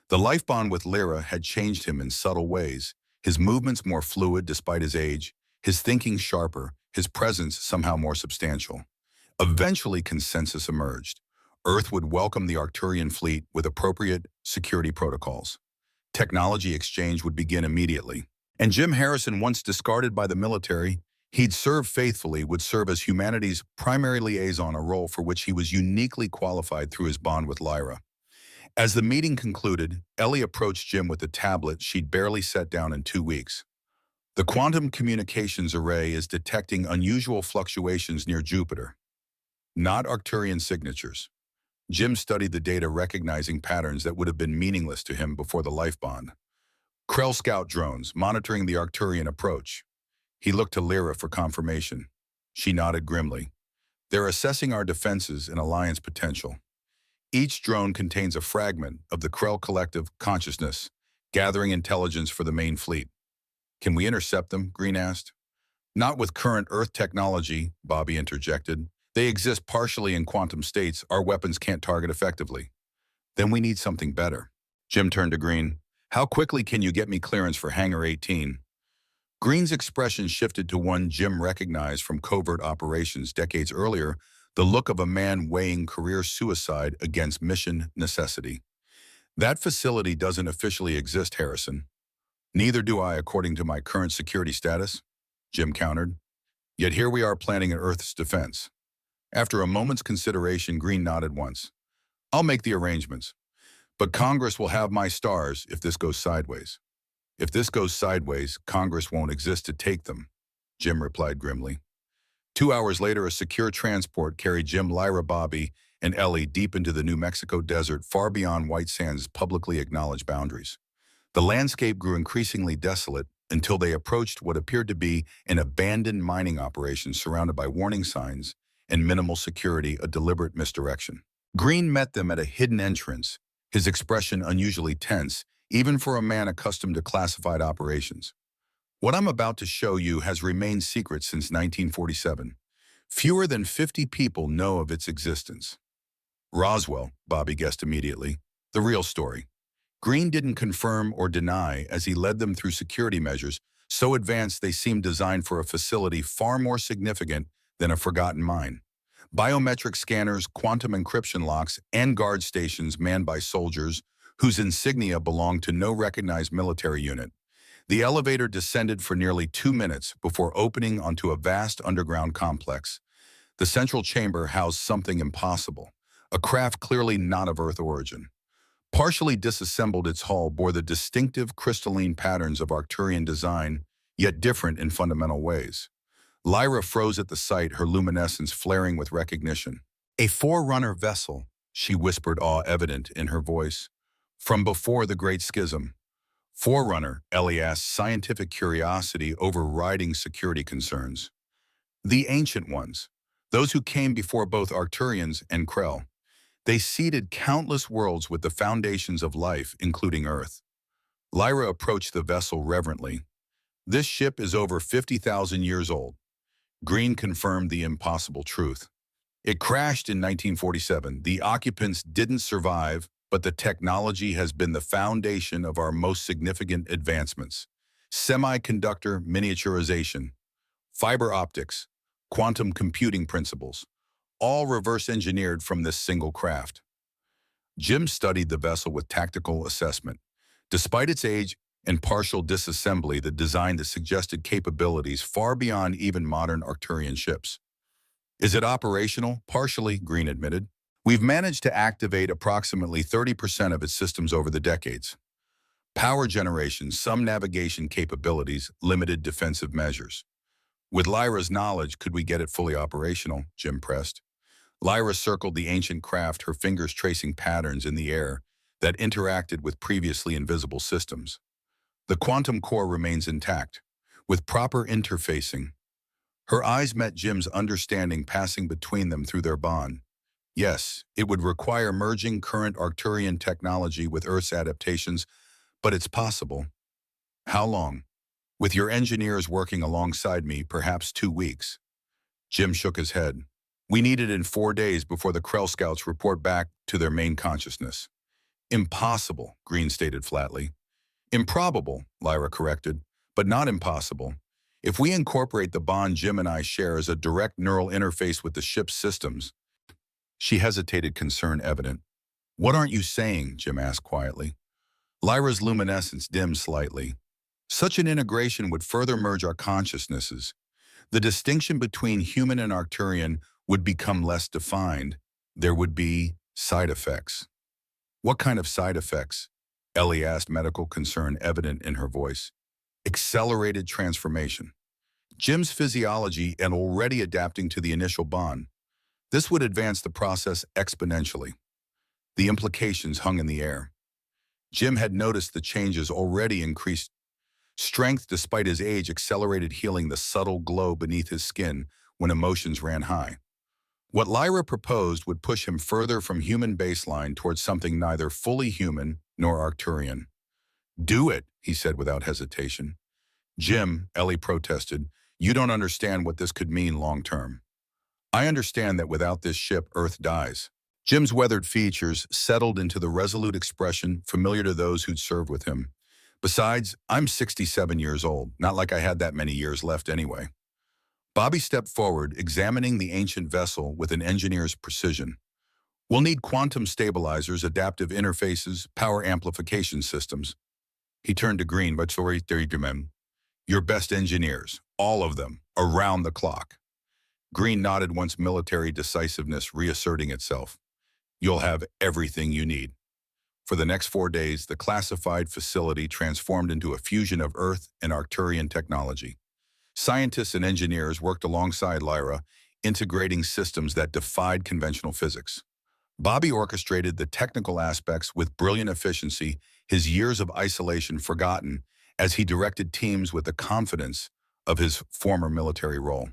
The life bond with Lyra had changed him in subtle ways, his movements more fluid despite his age, his thinking sharper, his presence somehow more substantial. Eventually, consensus emerged. Earth would welcome the Arcturian fleet with appropriate security protocols. Technology exchange would begin immediately. And Jim Harrison, once discarded by the military, he'd served faithfully, would serve as humanity's primary liaison, a role for which he was uniquely qualified through his bond with Lyra. As the meeting concluded, Ellie approached Jim with a tablet she'd barely set down in 2 weeks. The quantum communications array is detecting unusual fluctuations near Jupiter, not Arcturian signatures. Jim studied the data, recognizing patterns that would have been meaningless to him before the life bond. Krell scout drones monitoring the Arcturian approach. He looked to Lyra for confirmation. She nodded grimly. They're assessing our defenses and alliance potential. Each drone contains a fragment of the Krell collective consciousness, gathering intelligence for the main fleet. Can we intercept them? Green asked. Not with current Earth technology, Bobby interjected. They exist partially in quantum states our weapons can't target effectively. Then we need something better. Jim turned to Green. How quickly can you get me clearance for Hangar 18? Green's expression shifted to one Jim recognized from covert operations decades earlier, the look of a man weighing career suicide against mission necessity. That facility doesn't officially exist, Harrison. Neither do I, according to my current security status, Jim countered. Yet here we are planning an Earth's defense. After a moment's consideration, Green nodded once. I'll make the arrangements. But Congress will have my stars if this goes sideways. If this goes sideways, Congress won't exist to take them. Jim replied grimly. 2 hours later, a secure transport carried Jim, Lyra, Bobby, and Ellie deep into the New Mexico desert, far beyond White Sands' publicly acknowledged boundaries. The landscape grew increasingly desolate until they approached what appeared to be an abandoned mining operation surrounded by warning signs and minimal security, a deliberate misdirection. Green met them at a hidden entrance, his expression unusually tense, even for a man accustomed to classified operations. What I'm about to show you has remained secret since 1947. Fewer than 50 people know of its existence. Roswell, Bobby guessed immediately. The real story. Green didn't confirm or deny as he led them through security measures so advanced they seemed designed for a facility far more significant than a forgotten mine. Biometric scanners, quantum encryption locks, and guard stations manned by soldiers whose insignia belonged to no recognized military unit. The elevator descended for nearly 2 minutes before opening onto a vast underground complex. The central chamber housed something impossible, a craft clearly not of Earth origin. Partially disassembled, its hull bore the distinctive crystalline patterns of Arcturian design, yet different in fundamental ways. Lyra froze at the sight, her luminescence flaring with recognition. "A forerunner vessel," she whispered, awe evident in her voice. "From before the Great Schism." Forerunner, Ellie asked, scientific curiosity overriding security concerns. "The ancient ones, those who came before both Arcturians and Krell. They seeded countless worlds with the foundations of life, including Earth." Lyra approached the vessel reverently. "This ship is over 50,000 years old." Green confirmed the impossible truth. "It crashed in 1947. The occupants didn't survive, but the technology has been the foundation of our most significant advancements. Semiconductor miniaturization, fiber optics, quantum computing principles, all reverse engineered from this single craft." Jim studied the vessel with tactical assessment. Despite its age and partial disassembly, the design that suggested capabilities far beyond even modern Arcturian ships. "Is it operational?" "Partially," Green admitted. "We've managed to activate approximately 30% of its systems over the decades. Power generation, some navigation capabilities, limited defensive measures." "With Lyra's knowledge, could we get it fully operational?" Jim pressed. Lyra circled the ancient craft, her fingers tracing patterns in the air that interacted with previously invisible systems. "The quantum core remains intact, with proper interfacing." Her eyes met Jim's, understanding passing between them through their bond. "Yes, it would require merging current Arcturian technology with Earth's adaptations, but it's possible." "How long?" "With your engineers working alongside me, perhaps 2 weeks." Jim shook his head. "We need it in 4 days before the Krell scouts report back to their main consciousness." "Impossible," Green stated flatly. "Improbable," Lyra corrected, "but not impossible. If we incorporate the bond Jim and I share as a direct neural interface with the ship's systems." She hesitated, concern evident. "What aren't you saying?" Jim asked quietly. Lyra's luminescence dimmed slightly. "Such an integration would further merge our consciousnesses. The distinction between human and Arcturian would become less defined. There would be side effects." "What kind of side effects?" Ellie asked, medical concern evident in her voice. "Accelerated transformation. Jim's physiology and already adapting to the initial bond. This would advance the process exponentially." The implications hung in the air. Jim had noticed the changes already increased strength despite his age, accelerated healing, the subtle glow beneath his skin when emotions ran high. What Lyra proposed would push him further from human baseline towards something neither fully human nor Arcturian. "Do it," he said without hesitation. "Jim," Ellie protested, "you don't understand what this could mean long term." "I understand that without this ship, Earth dies." Jim's weathered features settled into the resolute expression familiar to those who'd served with him. "Besides, I'm 67 years old, not like I had that many years left anyway." Bobby stepped forward, examining the ancient vessel with an engineer's precision. "We'll need quantum stabilizers, adaptive interfaces, power amplification systems." He turned to Green, "But sorry, your best engineers, all of them, around the clock." Green nodded, once military decisiveness reasserting itself. "You'll have everything you need." For the next 4 days, the classified facility transformed into a fusion of Earth and Arcturian technology. Scientists and engineers worked alongside Lyra, integrating systems that defied conventional physics. Bobby orchestrated the technical aspects with brilliant efficiency, his years of isolation forgotten as he directed teams with the confidence of his former military role.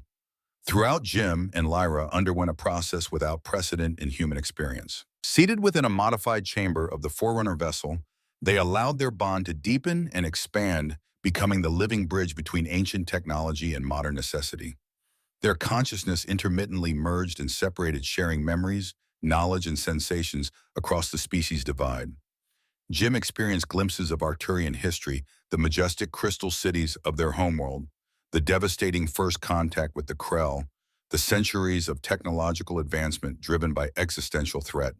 Throughout, Jim and Lyra underwent a process without precedent in human experience. Seated within a modified chamber of the Forerunner vessel, they allowed their bond to deepen and expand, becoming the living bridge between ancient technology and modern necessity. Their consciousness intermittently merged and separated, sharing memories, knowledge, and sensations across the species divide. Jim experienced glimpses of Arcturian history, the majestic crystal cities of their homeworld, the devastating first contact with the Krell, the centuries of technological advancement driven by existential threat.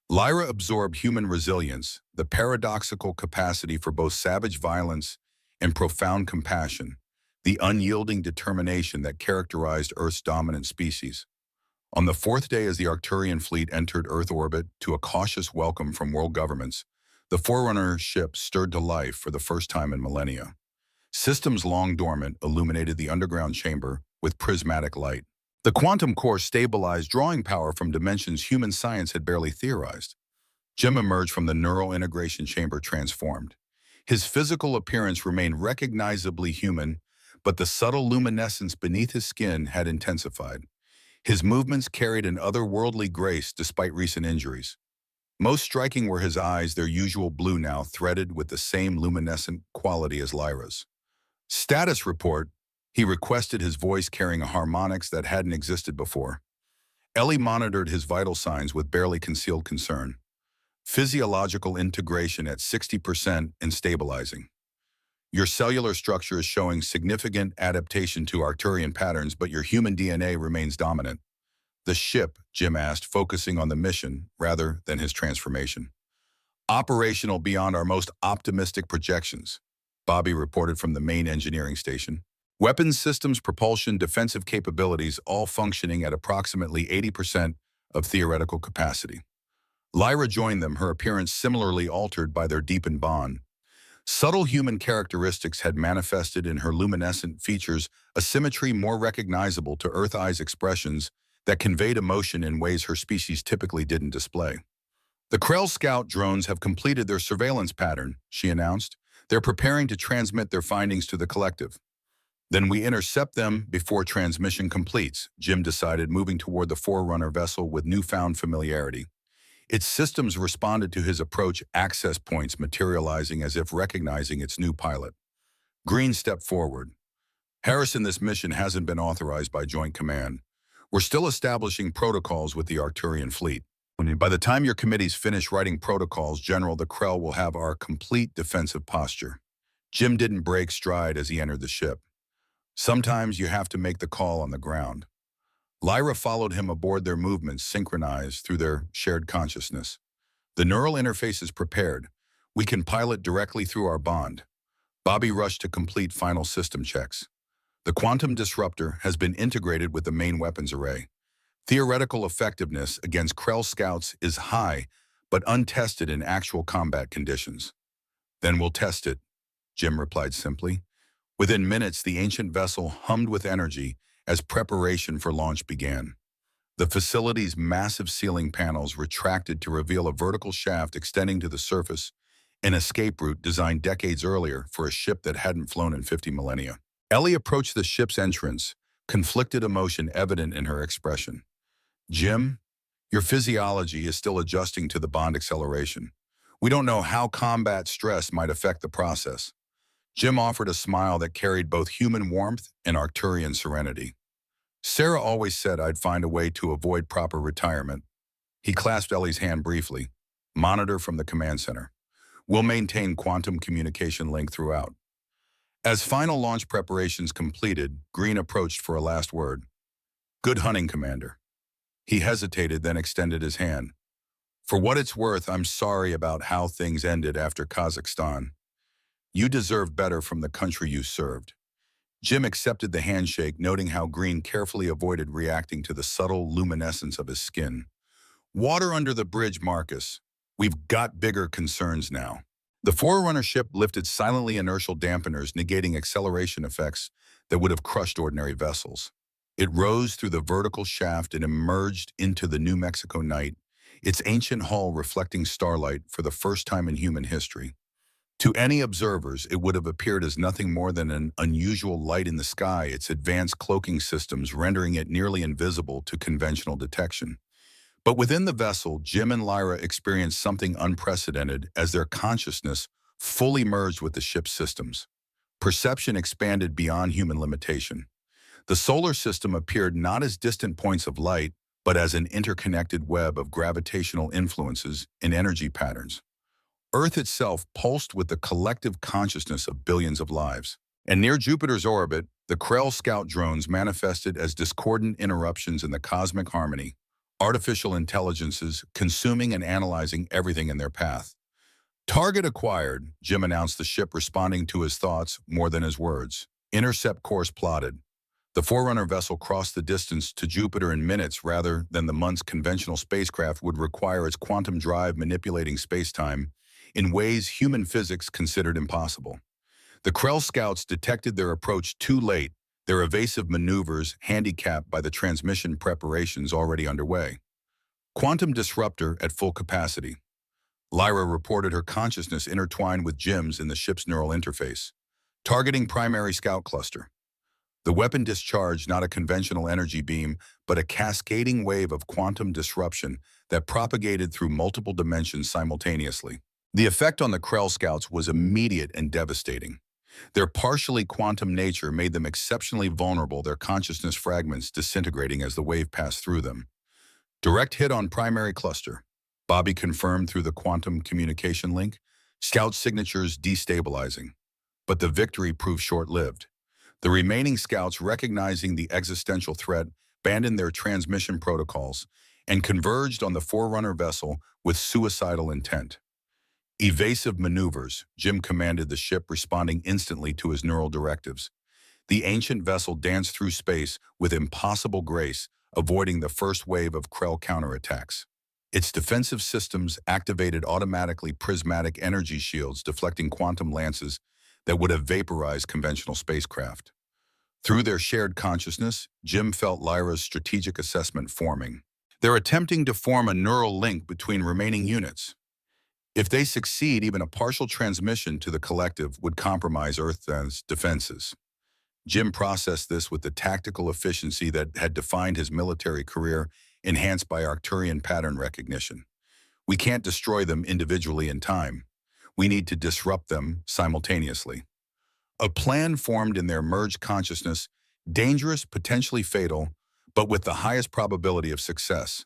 Lyra absorbed human resilience, the paradoxical capacity for both savage violence and profound compassion, the unyielding determination that characterized Earth's dominant species. On the fourth day, as the Arcturian fleet entered Earth orbit to a cautious welcome from world governments, the Forerunner ship stirred to life for the first time in millennia. Systems long dormant illuminated the underground chamber with prismatic light. The quantum core stabilized, drawing power from dimensions human science had barely theorized. Jim emerged from the neural integration chamber transformed. His physical appearance remained recognizably human, but the subtle luminescence beneath his skin had intensified. His movements carried an otherworldly grace despite recent injuries. Most striking were his eyes, their usual blue now threaded with the same luminescent quality as Lyra's. Status report, he requested, his voice carrying a harmonics that hadn't existed before. Ellie monitored his vital signs with barely concealed concern. Physiological integration at 60% and stabilizing. Your cellular structure is showing significant adaptation to Arcturian patterns, but your human DNA remains dominant. The ship, Jim asked, focusing on the mission rather than his transformation. Operational beyond our most optimistic projections, Bobby reported from the main engineering station. Weapons systems, propulsion, defensive capabilities all functioning at approximately 80% of theoretical capacity. Lyra joined them, her appearance similarly altered by their deepened bond. Subtle human characteristics had manifested in her luminescent features, a symmetry more recognizable to Earth Eye's expressions that conveyed emotion in ways her species typically didn't display. The Krell Scout drones have completed their surveillance pattern, she announced. They're preparing to transmit their findings to the collective. Then we intercept them before transmission completes, Jim decided, moving toward the Forerunner vessel with newfound familiarity. Its systems responded to his approach, access points materializing as if recognizing its new pilot. Green stepped forward. Harrison, this mission hasn't been authorized by Joint Command. We're still establishing protocols with the Arcturian fleet. By the time your committees finish writing protocols, General, the Krell will have our complete defensive posture. Jim didn't break stride as he entered the ship. Sometimes you have to make the call on the ground. Lyra followed him aboard, their movements synchronized through their shared consciousness. The neural interface is prepared. We can pilot directly through our bond. Bobby rushed to complete final system checks. The quantum disruptor has been integrated with the main weapons array. Theoretical effectiveness against Krell scouts is high, but untested in actual combat conditions. Then we'll test it, Jim replied simply. Within minutes, the ancient vessel hummed with energy as preparation for launch began. The facility's massive ceiling panels retracted to reveal a vertical shaft extending to the surface, an escape route designed decades earlier for a ship that hadn't flown in 50 millennia. Ellie approached the ship's entrance, conflicted emotion evident in her expression. Jim, your physiology is still adjusting to the bond acceleration. We don't know how combat stress might affect the process. Jim offered a smile that carried both human warmth and Arcturian serenity. Sarah always said I'd find a way to avoid proper retirement. He clasped Ellie's hand briefly. Monitor from the command center. We'll maintain quantum communication link throughout. As final launch preparations completed, Green approached for a last word. Good hunting, Commander. He hesitated, then extended his hand. For what it's worth, I'm sorry about how things ended after Kazakhstan. You deserve better from the country you served. Jim accepted the handshake, noting how Green carefully avoided reacting to the subtle luminescence of his skin. Water under the bridge, Marcus. We've got bigger concerns now. The Forerunner ship lifted silently, inertial dampeners negating acceleration effects, that would have crushed ordinary vessels. It rose through the vertical shaft and emerged into the New Mexico night, its ancient hull reflecting starlight for the first time in human history. To any observers, it would have appeared as nothing more than an unusual light in the sky, its advanced cloaking systems rendering it nearly invisible to conventional detection. But within the vessel, Jim and Lyra experienced something unprecedented as their consciousness fully merged with the ship's systems. Perception expanded beyond human limitation. The solar system appeared not as distant points of light, but as an interconnected web of gravitational influences and energy patterns. Earth itself pulsed with the collective consciousness of billions of lives. And near Jupiter's orbit, the Krell Scout drones manifested as discordant interruptions in the cosmic harmony, artificial intelligences consuming and analyzing everything in their path. Target acquired, Jim announced, the ship responding to his thoughts more than his words. Intercept course plotted. The Forerunner vessel crossed the distance to Jupiter in minutes rather than the months conventional spacecraft would require, its quantum drive manipulating space-time in ways human physics considered impossible. The Krell scouts detected their approach too late, their evasive maneuvers handicapped by the transmission preparations already underway. Quantum disruptor at full capacity. Lyra reported her consciousness intertwined with Jim's in the ship's neural interface, targeting primary scout cluster. The weapon discharged not a conventional energy beam, but a cascading wave of quantum disruption that propagated through multiple dimensions simultaneously. The effect on the Krell scouts was immediate and devastating. Their partially quantum nature made them exceptionally vulnerable, their consciousness fragments disintegrating as the wave passed through them. Direct hit on primary cluster. Bobby confirmed through the quantum communication link. Scout signatures destabilizing. But the victory proved short-lived. The remaining scouts, recognizing the existential threat, abandoned their transmission protocols and converged on the Forerunner vessel with suicidal intent. Evasive maneuvers, Jim commanded the ship, responding instantly to his neural directives. The ancient vessel danced through space with impossible grace, avoiding the first wave of Krell counterattacks. Its defensive systems activated automatically prismatic energy shields, deflecting quantum lances that would have vaporized conventional spacecraft. Through their shared consciousness, Jim felt Lyra's strategic assessment forming. They're attempting to form a neural link between remaining units. If they succeed, even a partial transmission to the collective would compromise Earth's defenses. Jim processed this with the tactical efficiency that had defined his military career, enhanced by Arcturian pattern recognition. We can't destroy them individually in time. We need to disrupt them simultaneously. A plan formed in their merged consciousness, dangerous, potentially fatal, but with the highest probability of success.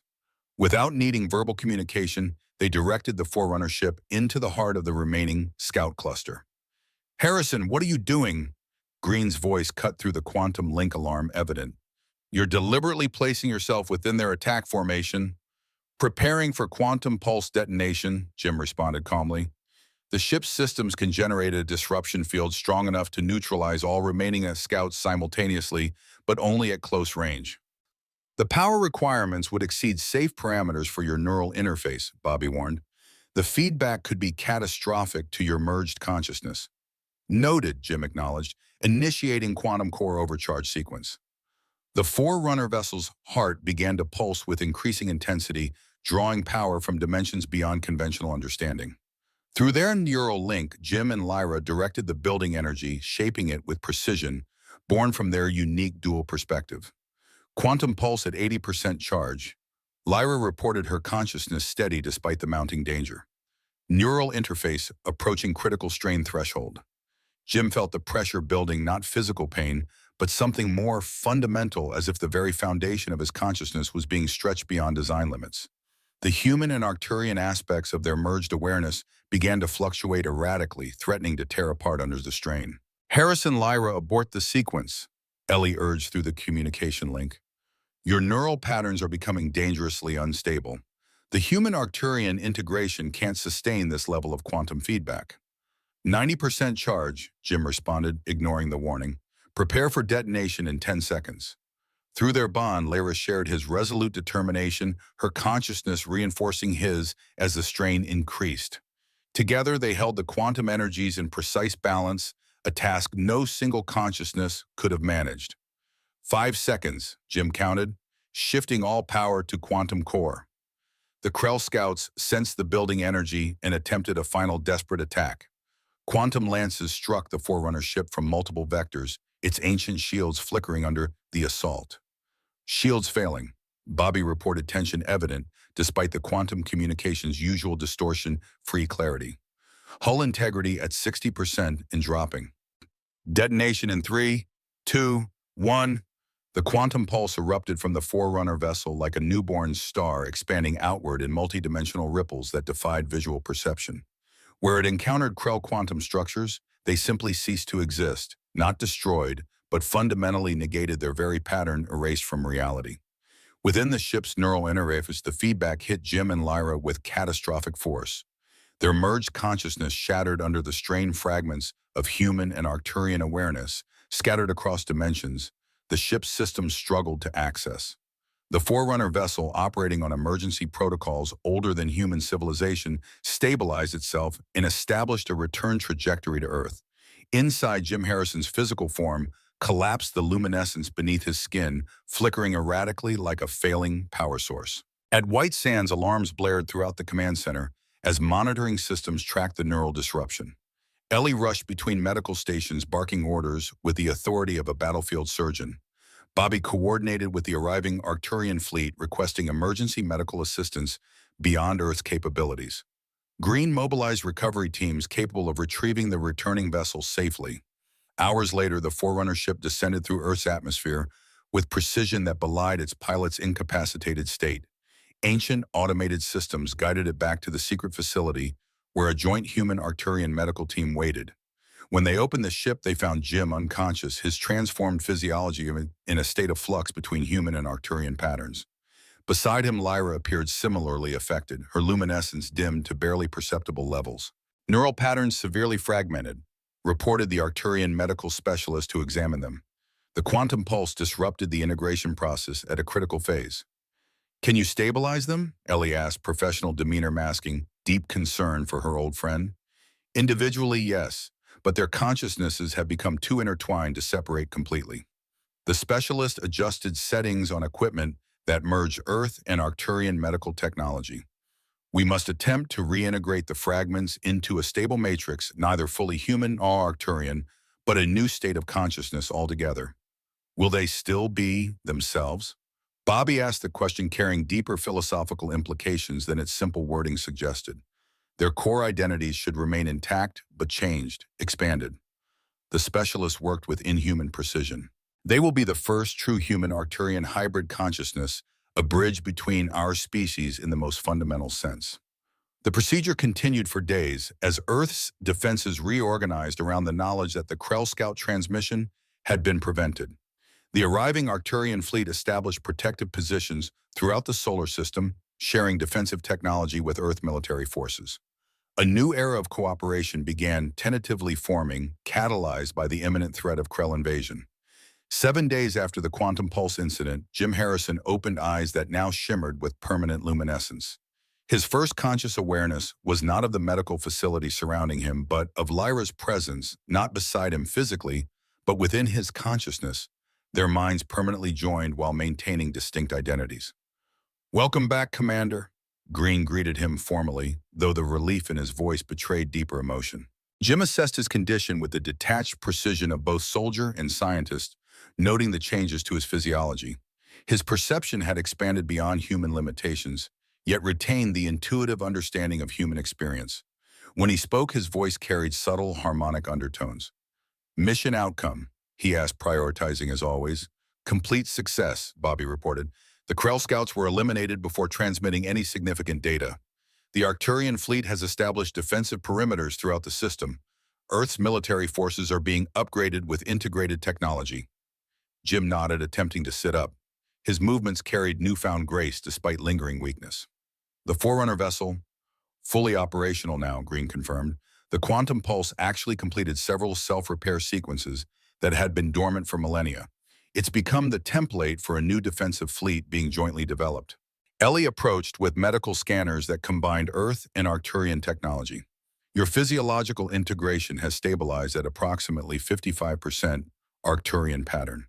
Without needing verbal communication, they directed the Forerunner ship into the heart of the remaining scout cluster. "Harrison, what are you doing?" Green's voice cut through the quantum link alarm evident. "You're deliberately placing yourself within their attack formation." "Preparing for quantum pulse detonation," Jim responded calmly. "The ship's systems can generate a disruption field strong enough to neutralize all remaining scouts simultaneously, but only at close range." "The power requirements would exceed safe parameters for your neural interface," Bobby warned. "The feedback could be catastrophic to your merged consciousness." "Noted," Jim acknowledged, initiating quantum core overcharge sequence. The Forerunner vessel's heart began to pulse with increasing intensity, drawing power from dimensions beyond conventional understanding. Through their neural link, Jim and Lyra directed the building energy, shaping it with precision, born from their unique dual perspective. Quantum pulse at 80% charge. Lyra reported her consciousness steady despite the mounting danger. Neural interface approaching critical strain threshold. Jim felt the pressure building, not physical pain, but something more fundamental, as if the very foundation of his consciousness was being stretched beyond design limits. The human and Arcturian aspects of their merged awareness began to fluctuate erratically, threatening to tear apart under the strain. "Harrison, Lyra, abort the sequence," Ellie urged through the communication link. "Your neural patterns are becoming dangerously unstable. The human-Arcturian integration can't sustain this level of quantum feedback." 90% charge, Jim responded, ignoring the warning. "Prepare for detonation in 10 seconds. Through their bond, Lyra shared his resolute determination, her consciousness reinforcing his as the strain increased. Together, they held the quantum energies in precise balance, a task no single consciousness could have managed. 5 seconds, Jim counted, shifting all power to quantum core. The Krell scouts sensed the building energy and attempted a final desperate attack. Quantum lances struck the Forerunner ship from multiple vectors, its ancient shields flickering under the assault. Shields failing. Bobby reported tension evident despite the quantum communications' usual distortion-free clarity. Hull integrity at 60% and dropping. Detonation in 3, 2, 1. The quantum pulse erupted from the Forerunner vessel like a newborn star expanding outward in multidimensional ripples that defied visual perception. Where it encountered Krell quantum structures, they simply ceased to exist, not destroyed, but fundamentally negated their very pattern erased from reality. Within the ship's neural interface, the feedback hit Jim and Lyra with catastrophic force. Their merged consciousness shattered under the strained fragments of human and Arcturian awareness, scattered across dimensions. The ship's systems struggled to access. The Forerunner vessel, operating on emergency protocols older than human civilization, stabilized itself and established a return trajectory to Earth. Inside Jim Harrison's physical form, collapsed the luminescence beneath his skin, flickering erratically like a failing power source. At White Sands, alarms blared throughout the command center as monitoring systems tracked the neural disruption. Ellie rushed between medical stations barking orders with the authority of a battlefield surgeon. Bobby coordinated with the arriving Arcturian fleet requesting emergency medical assistance beyond Earth's capabilities. Green mobilized recovery teams capable of retrieving the returning vessel safely. Hours later, the Forerunner ship descended through Earth's atmosphere with precision that belied its pilot's incapacitated state. Ancient automated systems guided it back to the secret facility where a joint human-Arcturian medical team waited. When they opened the ship, they found Jim unconscious, his transformed physiology in a state of flux between human and Arcturian patterns. Beside him, Lyra appeared similarly affected, her luminescence dimmed to barely perceptible levels. Neural patterns severely fragmented, reported the Arcturian medical specialist who examined them. The quantum pulse disrupted the integration process at a critical phase. "Can you stabilize them?" Ellie asked, professional demeanor masking deep concern for her old friend. "Individually, yes, but their consciousnesses have become too intertwined to separate completely." The specialist adjusted settings on equipment that merged Earth and Arcturian medical technology. "We must attempt to reintegrate the fragments into a stable matrix, neither fully human nor Arcturian, but a new state of consciousness altogether." "Will they still be themselves?" Bobby asked the question carrying deeper philosophical implications than its simple wording suggested. Their core identities should remain intact, but changed, expanded. The specialist worked with inhuman precision. "They will be the first true human Arcturian hybrid consciousness, a bridge between our species in the most fundamental sense." The procedure continued for days as Earth's defenses reorganized around the knowledge that the Krell Scout transmission had been prevented. The arriving Arcturian fleet established protective positions throughout the solar system, sharing defensive technology with Earth military forces. A new era of cooperation began tentatively forming, catalyzed by the imminent threat of Krell invasion. 7 days after the quantum pulse incident, Jim Harrison opened eyes that now shimmered with permanent luminescence. His first conscious awareness was not of the medical facility surrounding him, but of Lyra's presence, not beside him physically, but within his consciousness, their minds permanently joined while maintaining distinct identities. "Welcome back, Commander." Green greeted him formally, though the relief in his voice betrayed deeper emotion. Jim assessed his condition with the detached precision of both soldier and scientist, noting the changes to his physiology. His perception had expanded beyond human limitations, yet retained the intuitive understanding of human experience. When he spoke, his voice carried subtle harmonic undertones. "Mission outcome," he asked, prioritizing as always. "Complete success," Bobby reported. "The Krell Scouts were eliminated before transmitting any significant data. The Arcturian fleet has established defensive perimeters throughout the system. Earth's military forces are being upgraded with integrated technology." Jim nodded, attempting to sit up. His movements carried newfound grace despite lingering weakness. "The Forerunner vessel, fully operational now," Green confirmed. "The quantum pulse actually completed several self-repair sequences that had been dormant for millennia. It's become the template for a new defensive fleet being jointly developed." Ellie approached with medical scanners that combined Earth and Arcturian technology. Your physiological integration has stabilized at approximately 55% Arcturian pattern.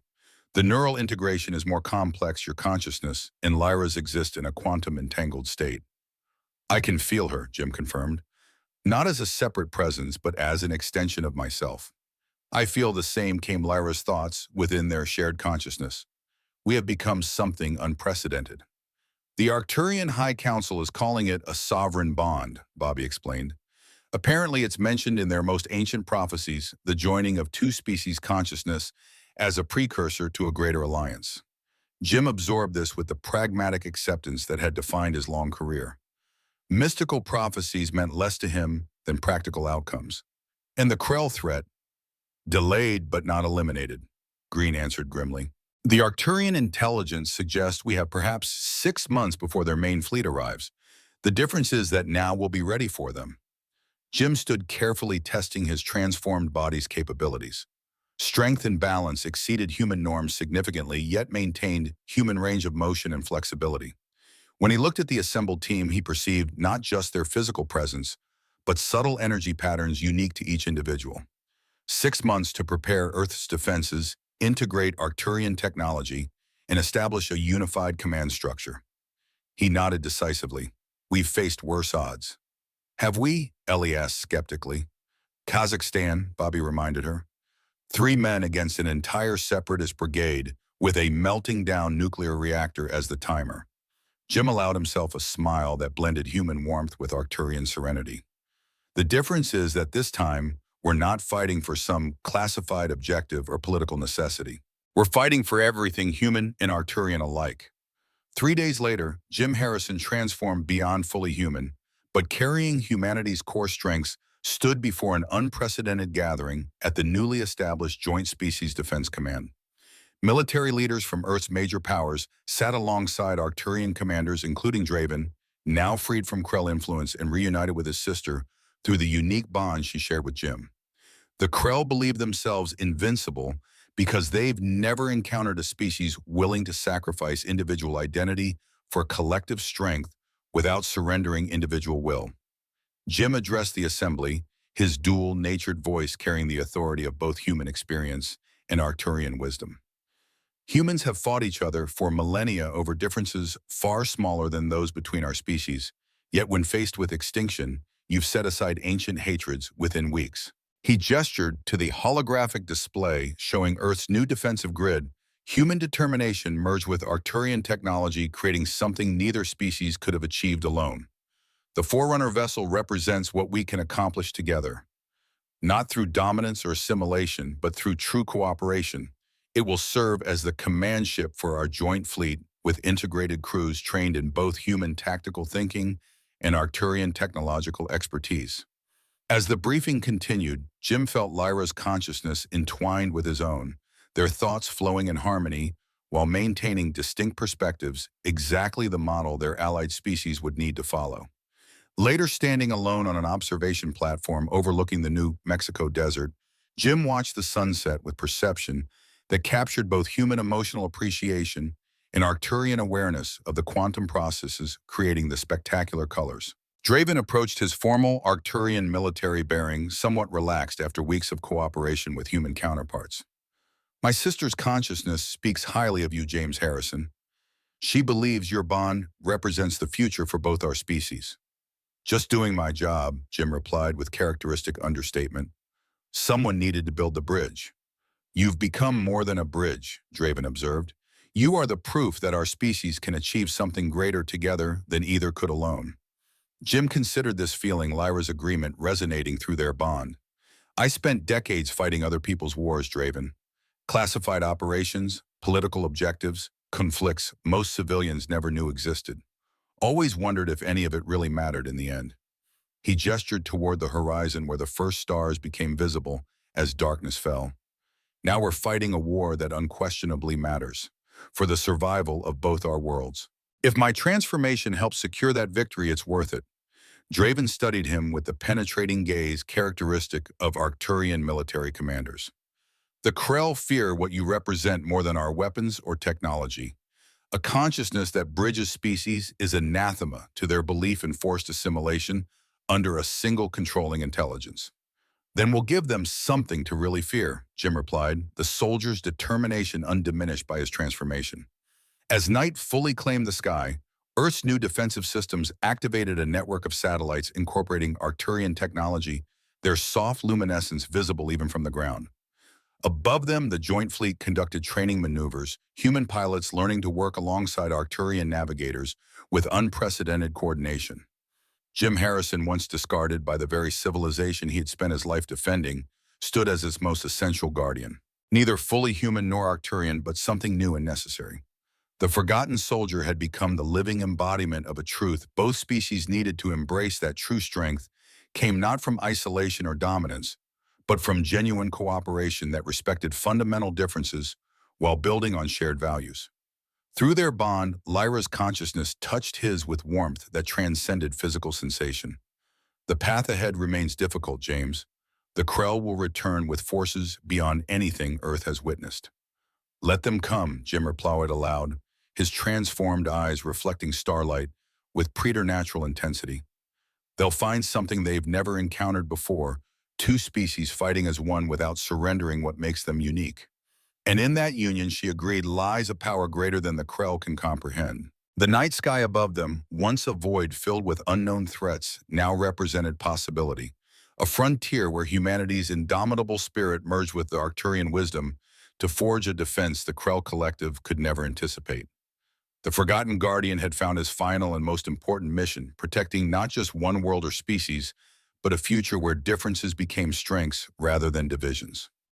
The neural integration is more complex. Your consciousness and Lyra's exist in a quantum entangled state. I can feel her, Jim confirmed. Not as a separate presence, but as an extension of myself. I feel the same, came Lyra's thoughts within their shared consciousness. We have become something unprecedented. The Arcturian High Council is calling it a sovereign bond, Bobby explained. Apparently, it's mentioned in their most ancient prophecies, the joining of two species consciousness as a precursor to a greater alliance. Jim absorbed this with the pragmatic acceptance that had defined his long career. Mystical prophecies meant less to him than practical outcomes. And the Krell threat, delayed but not eliminated, Green answered grimly. The Arcturian intelligence suggests we have perhaps 6 months before their main fleet arrives. The difference is that now we'll be ready for them. Jim stood carefully testing his transformed body's capabilities. Strength and balance exceeded human norms significantly, yet maintained human range of motion and flexibility. When he looked at the assembled team, he perceived not just their physical presence, but subtle energy patterns unique to each individual. 6 months to prepare Earth's defenses, integrate Arcturian technology, and establish a unified command structure. He nodded decisively. We've faced worse odds. Have we? Ellie asked skeptically. Kazakhstan, Bobby reminded her. 3 men against an entire separatist brigade with a melting down nuclear reactor as the timer. Jim allowed himself a smile that blended human warmth with Arcturian serenity. The difference is that this time, we're not fighting for some classified objective or political necessity. We're fighting for everything human and Arcturian alike. 3 days later, Jim Harrison transformed beyond fully human, but carrying humanity's core strengths, stood before an unprecedented gathering at the newly established Joint Species Defense Command. Military leaders from Earth's major powers sat alongside Arcturian commanders, including Draven, now freed from Krell influence and reunited with his sister through the unique bond she shared with Jim. The Krell believe themselves invincible because they've never encountered a species willing to sacrifice individual identity for collective strength without surrendering individual will. Jim addressed the assembly, his dual-natured voice carrying the authority of both human experience and Arcturian wisdom. Humans have fought each other for millennia over differences far smaller than those between our species, yet when faced with extinction, you've set aside ancient hatreds within weeks. He gestured to the holographic display showing Earth's new defensive grid. Human determination merged with Arcturian technology, creating something neither species could have achieved alone. The Forerunner vessel represents what we can accomplish together. Not through dominance or assimilation, but through true cooperation. It will serve as the command ship for our joint fleet with integrated crews trained in both human tactical thinking and Arcturian technological expertise. As the briefing continued, Jim felt Lyra's consciousness entwined with his own, their thoughts flowing in harmony while maintaining distinct perspectives, exactly the model their allied species would need to follow. Later, standing alone on an observation platform overlooking the New Mexico desert, Jim watched the sunset with perception that captured both human emotional appreciation and Arcturian awareness of the quantum processes creating the spectacular colors. Draven approached his formal Arcturian military bearing somewhat relaxed after weeks of cooperation with human counterparts. My sister's consciousness speaks highly of you, James Harrison. She believes your bond represents the future for both our species. Just doing my job, Jim replied with characteristic understatement. Someone needed to build the bridge. You've become more than a bridge, Draven observed. You are the proof that our species can achieve something greater together than either could alone. Jim considered this feeling, Lyra's agreement, resonating through their bond. I spent decades fighting other people's wars, Draven. Classified operations, political objectives, conflicts most civilians never knew existed. Always wondered if any of it really mattered in the end. He gestured toward the horizon where the first stars became visible as darkness fell. Now we're fighting a war that unquestionably matters, for the survival of both our worlds. If my transformation helps secure that victory, it's worth it. Draven studied him with the penetrating gaze characteristic of Arcturian military commanders. The Krell fear what you represent more than our weapons or technology. A consciousness that bridges species is anathema to their belief in forced assimilation, under a single controlling intelligence. Then we'll give them something to really fear, Jim replied, the soldier's determination undiminished by his transformation. As night fully claimed the sky, Earth's new defensive systems activated a network of satellites incorporating Arcturian technology, their soft luminescence visible even from the ground. Above them, the Joint Fleet conducted training maneuvers, human pilots learning to work alongside Arcturian navigators with unprecedented coordination. Jim Harrison, once discarded by the very civilization he had spent his life defending, stood as its most essential guardian. Neither fully human nor Arcturian, but something new and necessary. The forgotten soldier had become the living embodiment of a truth both species needed. To embrace that true strength came not from isolation or dominance, but from genuine cooperation that respected fundamental differences while building on shared values. Through their bond, Lyra's consciousness touched his with warmth that transcended physical sensation. The path ahead remains difficult, James. The Krell will return with forces beyond anything Earth has witnessed. Let them come, Jim replied aloud, his transformed eyes reflecting starlight with preternatural intensity. They'll find something they've never encountered before, two species fighting as one without surrendering what makes them unique. And in that union, she agreed, lies a power greater than the Krell can comprehend. The night sky above them, once a void filled with unknown threats, now represented possibility, a frontier where humanity's indomitable spirit merged with the Arcturian wisdom to forge a defense the Krell collective could never anticipate. The Forgotten Guardian had found his final and most important mission, protecting not just one world or species, but a future where differences became strengths rather than divisions.